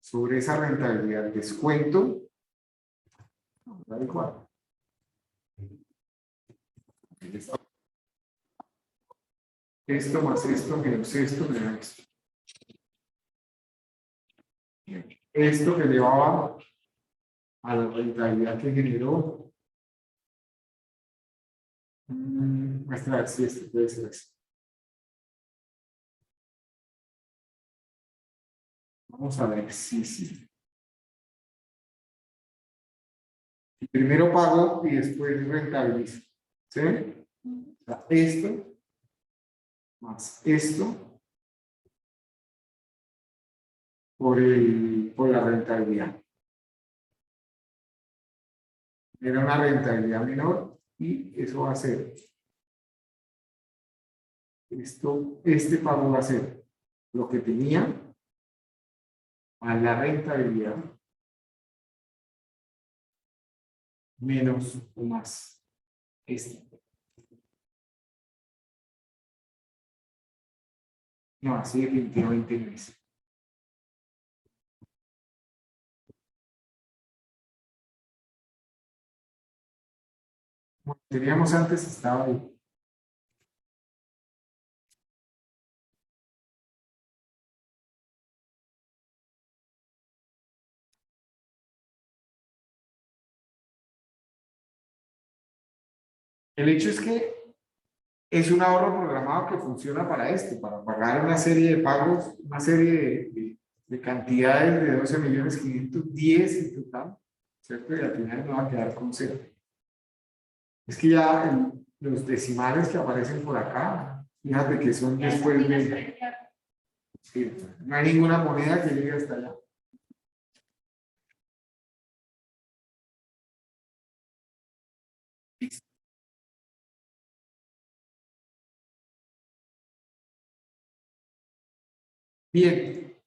Sobre esa rentabilidad descuento. Da igual. Esto más esto menos esto me da esto. Esto que llevaba a la rentabilidad que generó. Muestra a ver si esto puede ser así. Vamos a ver sí. Primero pago y después rentabilizo. ¿Sí? O sea, esto más esto por la rentabilidad. Era una rentabilidad menor y eso va a ser. Este pago va a ser lo que tenía a la rentabilidad menos o más este. No, así definitivamente no es. Como teníamos antes, estaba ahí. El hecho es que es un ahorro programado que funciona para esto, para pagar una serie de pagos, una serie de cantidades de 12.510.000 en total, ¿cierto? Y al final no va a quedar con 0. Es que ya los decimales que aparecen por acá, fíjate que son después de... Sí, no hay ninguna moneda que llegue hasta allá. Bien,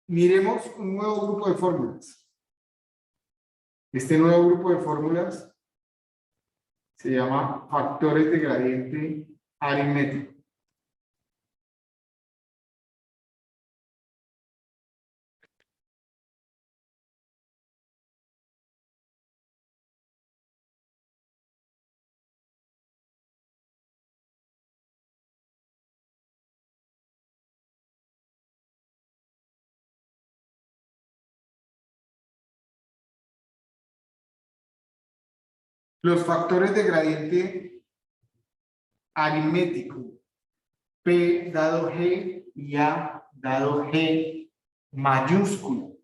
miremos un nuevo grupo de fórmulas. Este nuevo grupo de fórmulas se llama factores de gradiente aritmético. Los factores de gradiente aritmético, P dado G y A dado G mayúsculo.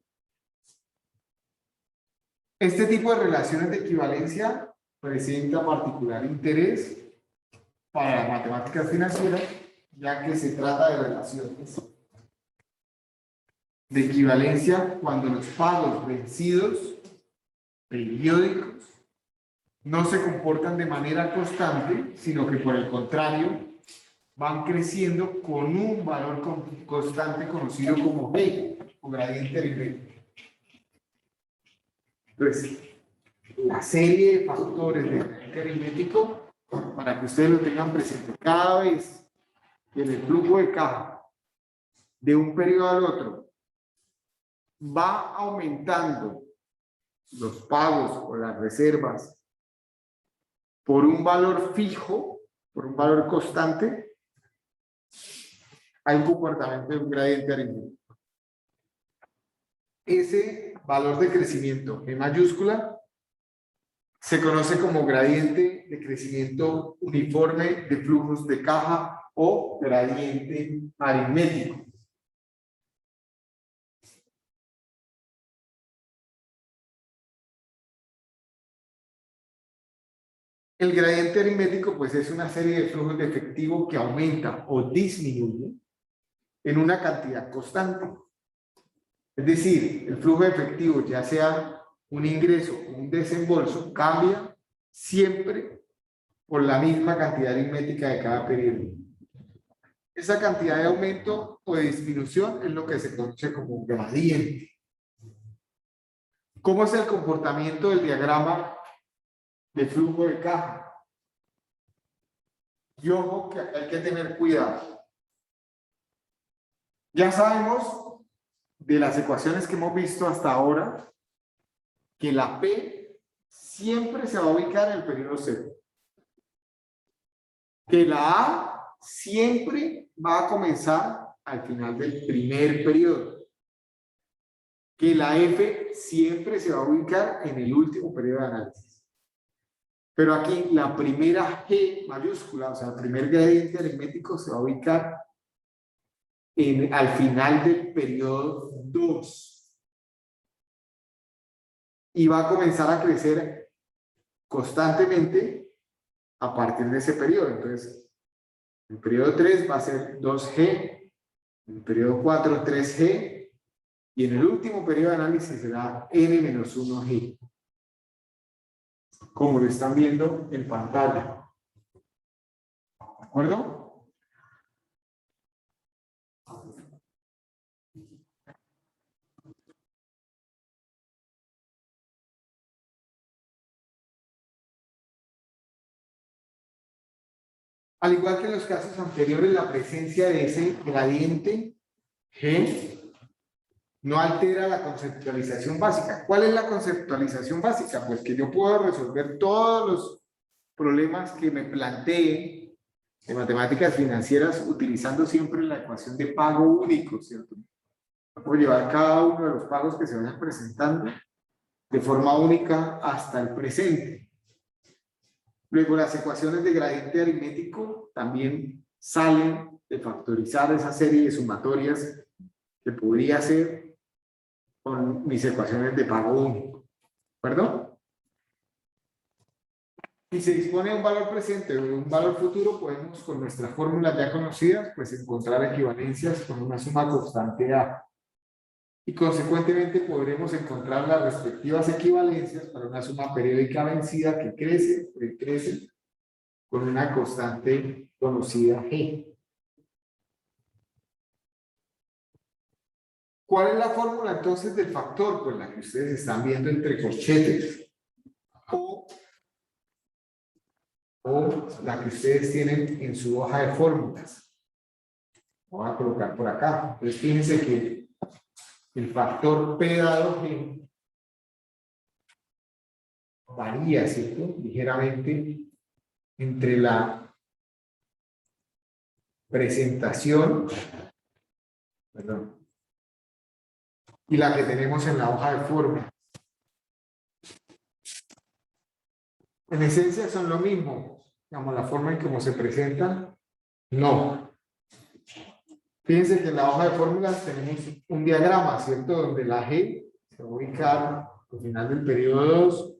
Este tipo de relaciones de equivalencia presenta particular interés para las matemáticas financieras, ya que se trata de relaciones de equivalencia cuando los pagos vencidos periódicos no se comportan de manera constante, sino que por el contrario van creciendo con un valor constante conocido como G, o gradiente aritmético. Entonces, la serie de factores de gradiente aritmético, para que ustedes lo tengan presente, cada vez que en el flujo de caja de un periodo al otro va aumentando los pagos o las reservas por un valor fijo, por un valor constante, hay un comportamiento de un gradiente aritmético. Ese valor de crecimiento en mayúscula se conoce como gradiente de crecimiento uniforme de flujos de caja o gradiente aritmético. El gradiente aritmético, pues, es una serie de flujos de efectivo que aumenta o disminuye en una cantidad constante. Es decir, el flujo de efectivo, ya sea un ingreso o un desembolso, cambia siempre por la misma cantidad aritmética de cada periodo. Esa cantidad de aumento o de disminución es lo que se conoce como gradiente. ¿Cómo es el comportamiento del diagrama de flujo de caja? Y ojo que hay que tener cuidado. Ya sabemos de las ecuaciones que hemos visto hasta ahora que la P siempre se va a ubicar en el periodo 0. Que la A siempre va a comenzar al final del primer periodo. Que la F siempre se va a ubicar en el último periodo de análisis. Pero aquí la primera G mayúscula, o sea, el primer gradiente aritmético se va a ubicar al final del periodo 2. Y va a comenzar a crecer constantemente a partir de ese periodo. Entonces, el periodo 3 va a ser 2G, el periodo 4, 3G, y en el último periodo de análisis será N-1G. Como lo están viendo en pantalla. ¿De acuerdo? Al igual que en los casos anteriores, la presencia de ese gradiente G no altera la conceptualización básica. ¿Cuál es la conceptualización básica? Pues que yo puedo resolver todos los problemas que me plantee en matemáticas financieras utilizando siempre la ecuación de pago único, ¿cierto? Puedo llevar cada uno de los pagos que se vayan presentando de forma única hasta el presente. Luego, las ecuaciones de gradiente aritmético también salen de factorizar esa serie de sumatorias que podría hacer con mis ecuaciones de pago único. ¿De acuerdo? Si se dispone de un valor presente o de un valor futuro, podemos, con nuestras fórmulas ya conocidas, pues encontrar equivalencias con una suma constante A. Y consecuentemente podremos encontrar las respectivas equivalencias para una suma periódica vencida que crece con una constante conocida G. ¿Cuál es la fórmula entonces del factor? Pues la que ustedes están viendo entre corchetes. O la que ustedes tienen en su hoja de fórmulas. Voy a colocar por acá. Entonces fíjense que el factor P dado G varía, ¿cierto? Ligeramente entre la presentación, y la que tenemos en la hoja de fórmula. En esencia son lo mismo, digamos, la forma en cómo se presentan, no. Fíjense que en la hoja de fórmulas tenemos un diagrama, ¿cierto? Donde la G se va a ubicar al final del periodo 2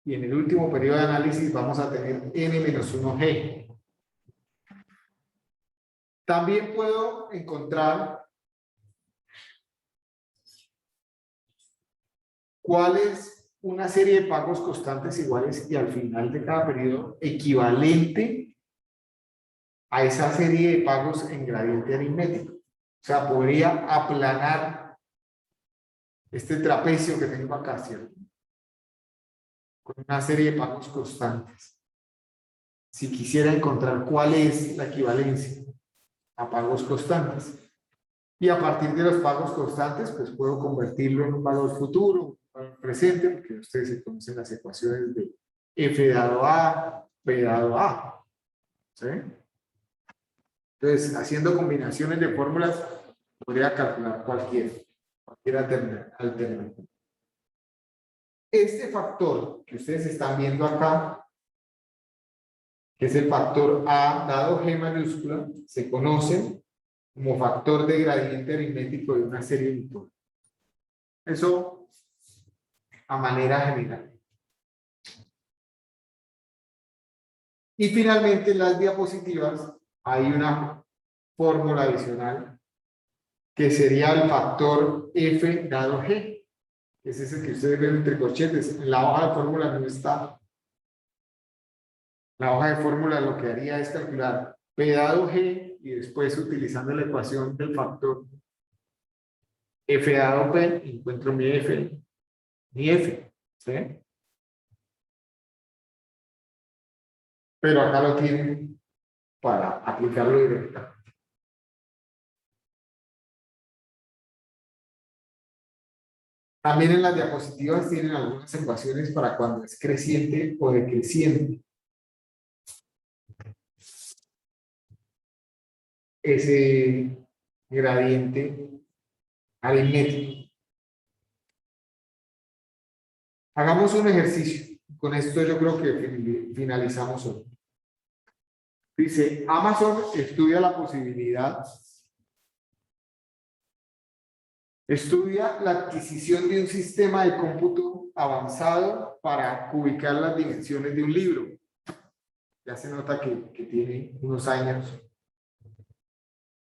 y en el último periodo de análisis vamos a tener N-1G. También puedo encontrar cuál es una serie de pagos constantes iguales y al final de cada periodo equivalente a esa serie de pagos en gradiente aritmético. O sea, podría aplanar este trapecio que tengo acá, ¿cierto? Con una serie de pagos constantes. Si quisiera encontrar cuál es la equivalencia a pagos constantes. Y a partir de los pagos constantes, pues puedo convertirlo en un valor futuro, un valor presente, porque ustedes se conocen las ecuaciones de F dado A, P dado A. ¿Sí? Entonces, haciendo combinaciones de fórmulas, podría calcular cualquier alternativa. Este factor que ustedes están viendo acá, que es el factor A dado G mayúscula, se conoce como factor de gradiente aritmético de una serie unitaria. Eso a manera general. Y finalmente en las diapositivas hay una fórmula adicional que sería el factor F dado G. Ese es el que ustedes ven entre corchetes. En la hoja de fórmula no está. La hoja de fórmula lo que haría es calcular P dado G y después utilizando la ecuación del factor F dado P encuentro mi F. ¿Sí? Pero acá lo tienen para aplicarlo directamente. También en las diapositivas tienen algunas ecuaciones para cuando es creciente o decreciente. Ese gradiente aritmético. Hagamos un ejercicio. Con esto yo creo que finalizamos hoy. Dice, Amazon estudia la posibilidad, estudia la adquisición de un sistema de cómputo avanzado para ubicar las dimensiones de un libro. Ya se nota que tiene unos años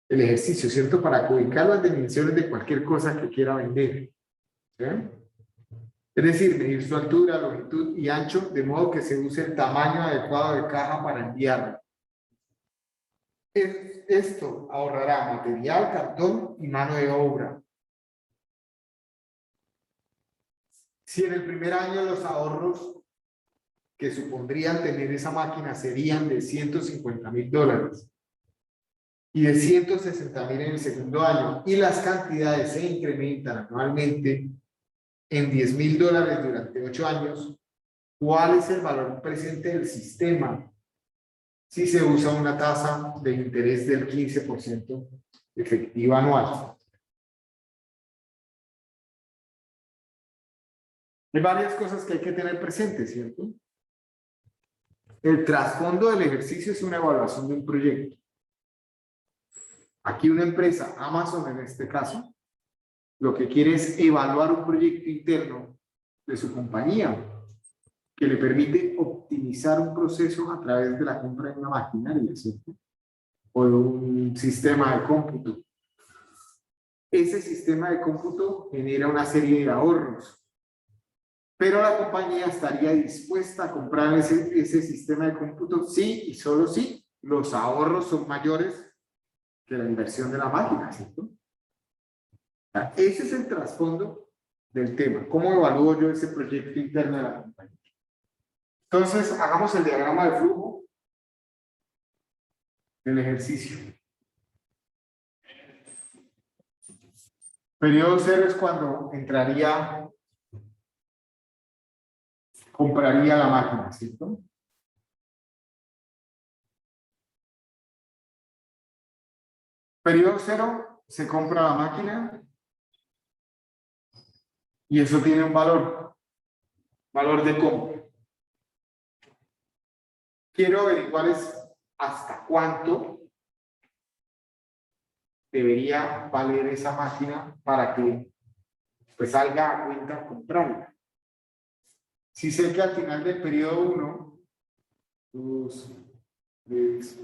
el ejercicio, ¿cierto? Para ubicar las dimensiones de cualquier cosa que quiera vender. ¿Sí? Es decir, medir su altura, longitud y ancho, de modo que se use el tamaño adecuado de caja para enviarla. Esto ahorrará material, cartón y mano de obra. Si en el primer año los ahorros que supondrían tener esa máquina serían de $150,000 y de 160,000 en el segundo año, y las cantidades se incrementan anualmente en $10,000 durante 8 años, ¿cuál es el valor presente del sistema si se usa una tasa de interés del 15% efectiva anual? Hay varias cosas que hay que tener presentes, ¿cierto? El trasfondo del ejercicio es una evaluación de un proyecto. Aquí una empresa, Amazon en este caso, lo que quiere es evaluar un proyecto interno de su compañía que le permite optimizar un proceso a través de la compra de una maquinaria, ¿cierto? O de un sistema de cómputo. Ese sistema de cómputo genera una serie de ahorros, pero la compañía estaría dispuesta a comprar ese sistema de cómputo sí y solo si los ahorros son mayores que la inversión de la máquina, ¿cierto? Ese es el trasfondo del tema. ¿Cómo evalúo yo ese proyecto interno de la compañía? Entonces, hagamos el diagrama de flujo del ejercicio. Periodo cero es cuando compraría la máquina, ¿cierto? Periodo cero, se compra la máquina y eso tiene un valor de compra. Quiero averiguar hasta cuánto debería valer esa máquina para que pues salga a cuenta comprarla. Si sé que al final del periodo 1, 2, 3,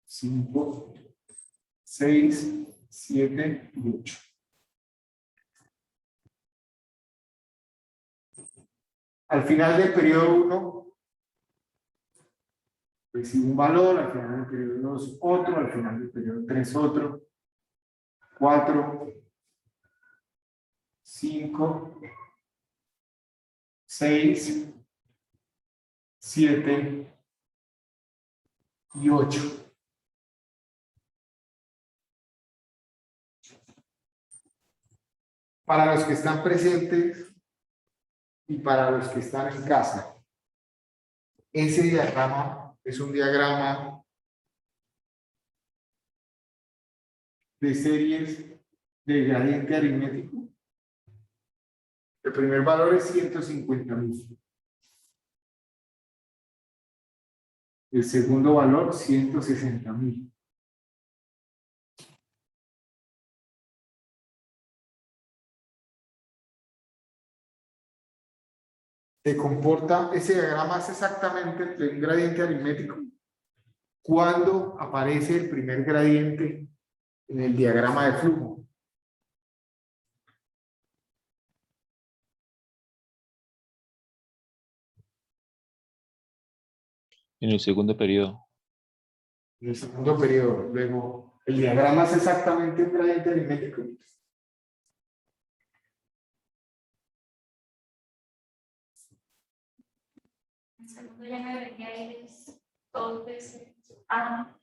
5, 6, 7 y 8. Al final del periodo 1, recibo un valor, al final del periodo 2 otro, al final del periodo 3 otro, 4, 5, 6, 7 y 8. Para los que están presentes y para los que están en casa, ese diagrama es un diagrama de series de gradiente aritmético. El primer valor es 150.000. El segundo valor, 160.000. Se comporta, ese diagrama es exactamente un gradiente aritmético cuando aparece el primer gradiente en el diagrama de flujo. En el segundo periodo. En el segundo periodo, luego, el diagrama es exactamente un gradiente aritmético. El segundo ya me debería ir dos veces. Ah,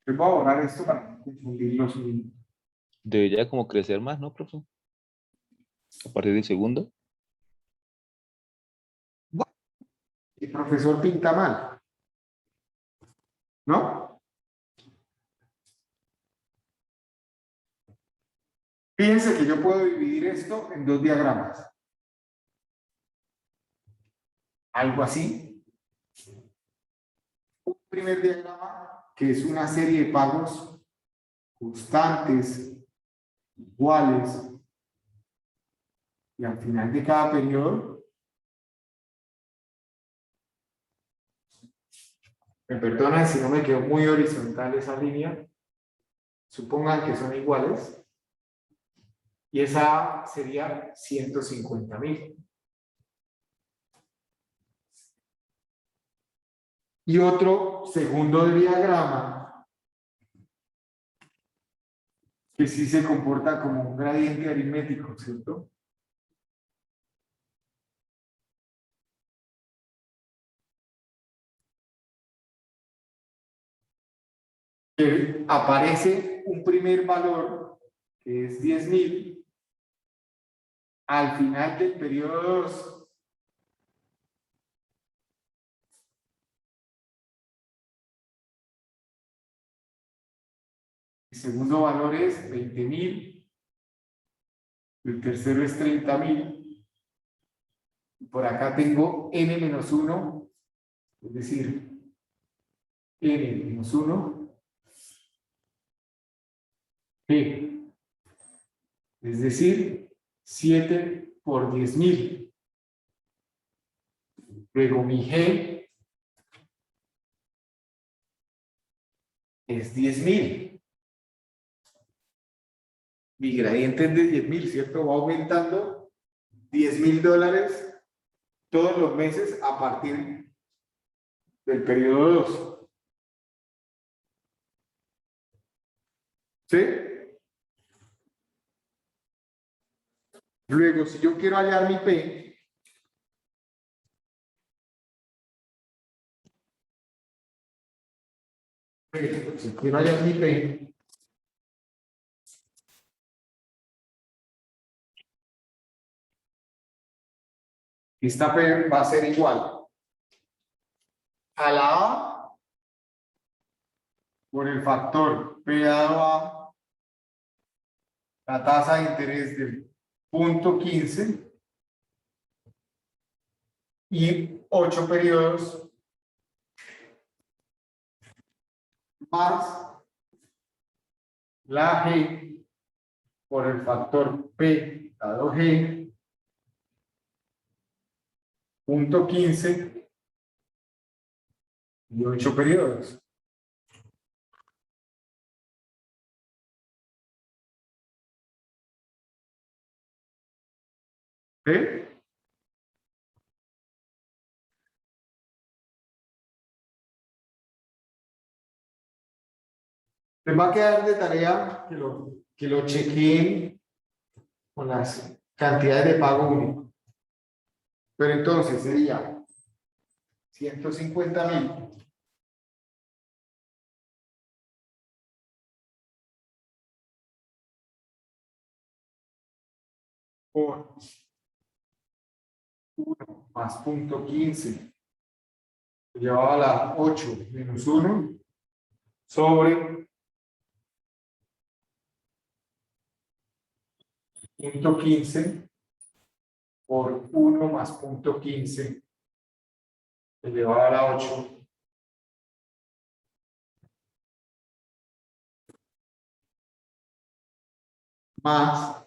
Les voy a borrar esto para no confundir los niños. Debería como crecer más, ¿no, profe? A partir del segundo. El profesor pinta mal, ¿no? Fíjense que yo puedo dividir esto en dos diagramas. Algo así. Un primer diagrama que es una serie de pagos constantes, iguales, y al final de cada periodo, me perdonan si no me quedó muy horizontal esa línea, supongan que son iguales, y esa sería 150.000. Y otro segundo diagrama que sí se comporta como un gradiente aritmético, ¿cierto? Que aparece un primer valor que es 10.000 al final del periodo 2. El segundo valor es 20.000. El tercero es 30.000. Por acá tengo n-1, es decir, n-1, g, es decir, 7 por 10.000. Luego mi g es 10.000. Mi gradiente es de 10.000, ¿cierto? Va aumentando $10.000 todos los meses a partir del periodo 2. ¿Sí? Luego, si yo quiero hallar mi P, si quiero hallar mi P, esta P va a ser igual a la A por el factor P dado a la tasa de interés del 0.15 y 8 periodos más la G por el factor P dado G 0.15 y 8 periodos. ¿Eh? Les va a quedar de tarea que lo chequeen con las cantidades de pago único. Pero entonces sería 150.000 por 1 más punto 15 llevado a la 8 menos 1 sobre punto 15 por 1 más punto 15 elevado a la 8 más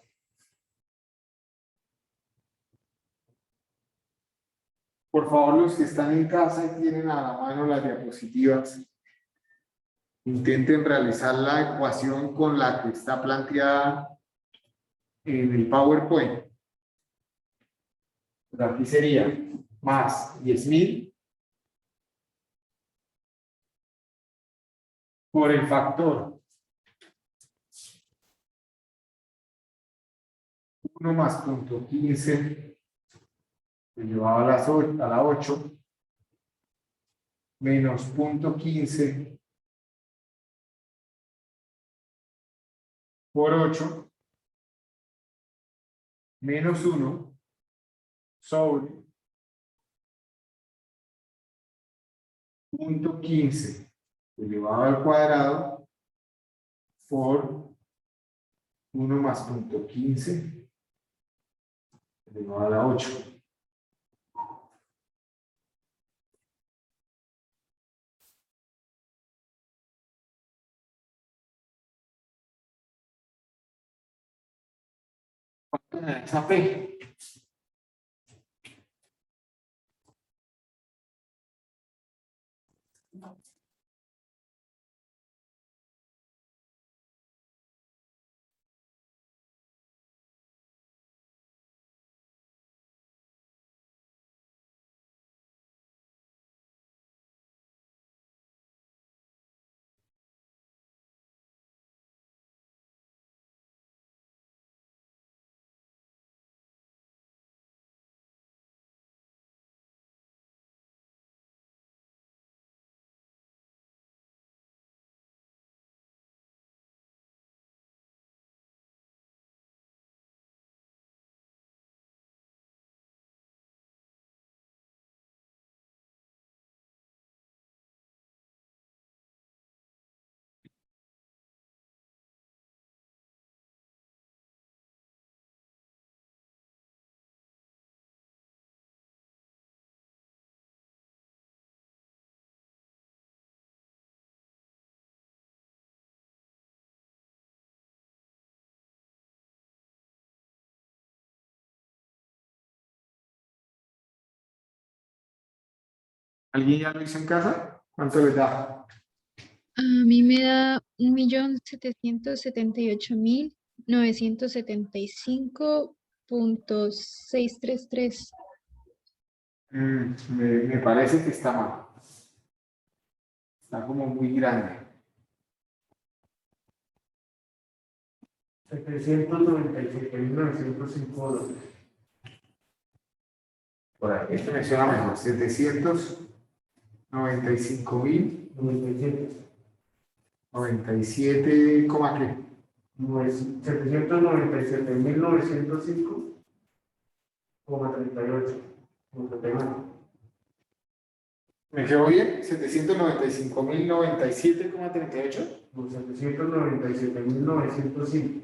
por favor los que están en casa y tienen a la mano las diapositivas intenten realizar la ecuación con la que está planteada en el PowerPoint. Pues aquí sería más 10.000 por el factor 1 más punto 15 elevado a la 8 menos punto 15 por 8 menos 1 sobre punto 15 elevado al cuadrado por 1 más punto 15 elevado a la 8. ¿Cuánto me da esa P? ¿Alguien ya lo hizo en casa? ¿Cuánto les da? A mí me da 1.778.975.633. Me parece que está mal. Está como muy grande. 797.905 $. Por ahí. Este me suena mejor. 795.000. 97, ¿cómo qué? 797.905,38. ¿Me quedó bien? 795.097,38. 797.905.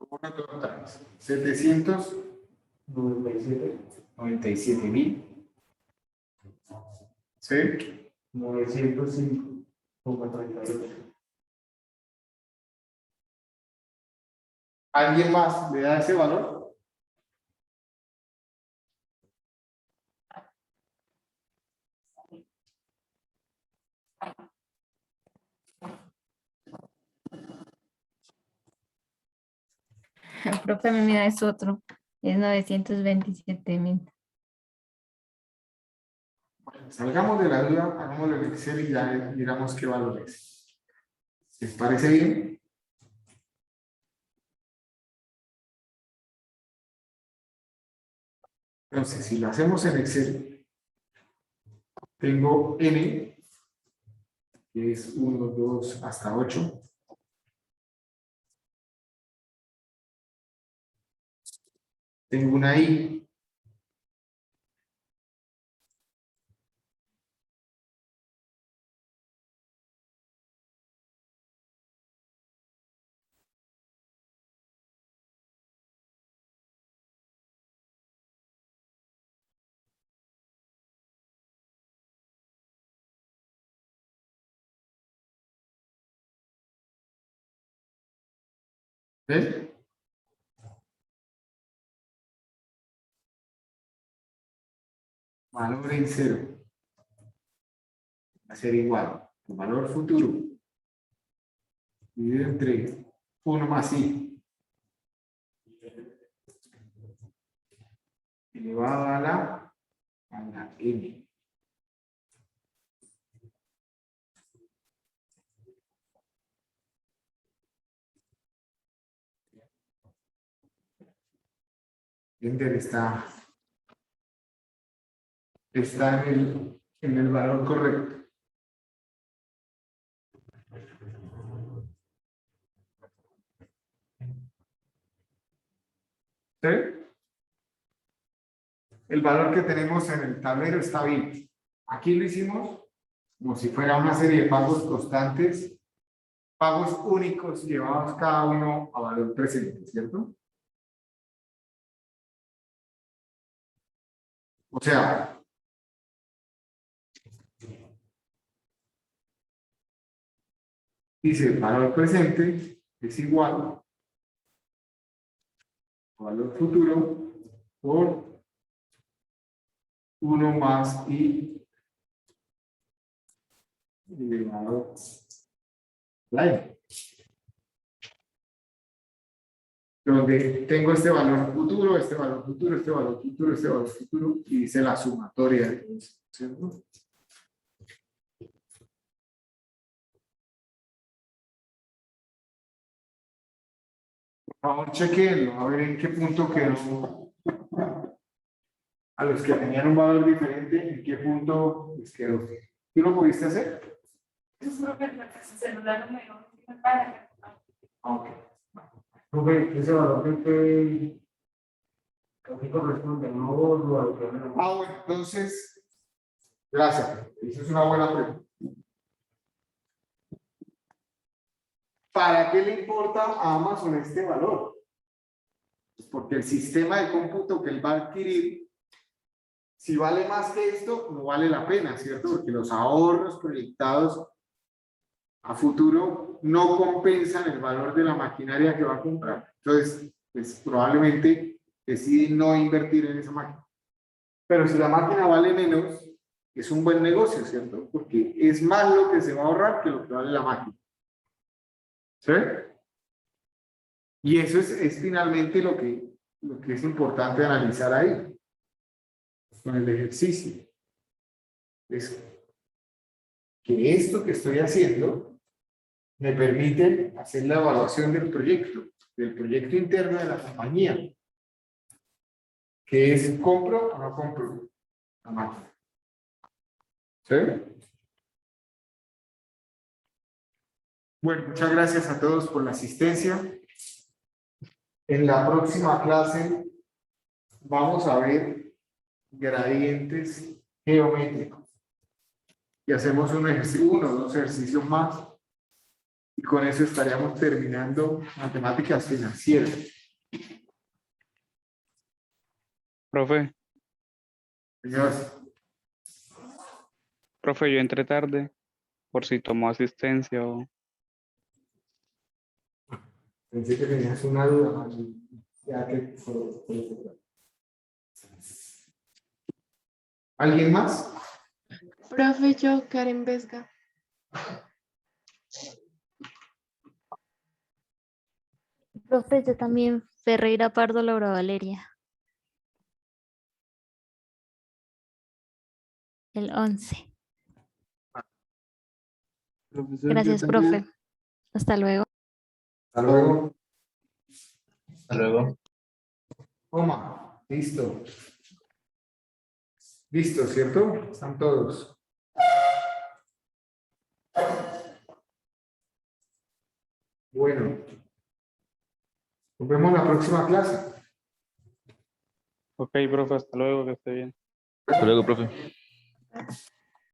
Una otra vez. 797.000. ¿Sí? 905,38. ¿Alguien más le da ese valor? Profe, a mí me da es otro. Es 927.000. Salgamos de la duda, hagámoslo en Excel y ya miramos qué valor es. ¿Les parece bien? Entonces, si lo hacemos en Excel, tengo n, que es 1, 2, hasta 8. Tengo una i. ¿Ves? Valor en 0. Va a ser igual. El valor futuro. Dividido entre 1 más i. Elevado a la n. Enter está en el valor correcto. ¿Sí? El valor que tenemos en el tablero está bien. Aquí lo hicimos como si fuera una serie de pagos constantes, pagos únicos llevados cada uno a valor presente, ¿cierto? O sea, dice valor presente es igual a valor futuro por 1 más i elevado a la n. Donde tengo este valor futuro, este valor futuro, este valor futuro, este valor futuro, y dice la sumatoria de eso, ¿cierto? Por favor, chequenlo, a ver en qué punto quedó. A los que tenían un valor diferente, ¿en qué punto les quedó? ¿Tú lo pudiste hacer? Es profe, porque su celular no me para. Ok. Profe, ese valor que aquí corresponde, no lo adicional. Ah, bueno, entonces, gracias. Esa es una buena pregunta. ¿Para qué le importa a Amazon este valor? Pues porque el sistema de cómputo que él va a adquirir, si vale más que esto, no vale la pena, ¿cierto? Porque los ahorros proyectados a futuro no compensan el valor de la maquinaria que va a comprar. Entonces, pues probablemente decide no invertir en esa máquina. Pero si la máquina vale menos, es un buen negocio, ¿cierto? Porque es más lo que se va a ahorrar que lo que vale la máquina. ¿Sí? Y eso es finalmente lo que es importante analizar ahí, con el ejercicio. Es que esto que estoy haciendo me permite hacer la evaluación del proyecto interno de la compañía, que es compro o no compro la máquina. ¿Sí? Bueno, muchas gracias a todos por la asistencia. En la próxima clase vamos a ver gradientes geométricos. Y hacemos un ejercicio, 1 o 2 ejercicios más. Y con eso estaríamos terminando matemáticas financieras. Profe, Señores, profe, yo entré tarde por si tomó asistencia o... pensé que tenías una duda más. Ya que ¿alguien más? Profe, yo, Karen Vesga. Profe, yo también, Ferreira Pardo Laura Valeria. El 11. Profesor, Gracias, yo también. profe. Hasta luego. Hasta luego. Hasta luego. Toma. Listo. Listo, ¿cierto? Están todos. Bueno. Nos vemos en la próxima clase. Ok, profe, hasta luego, que esté bien. Hasta luego, profe.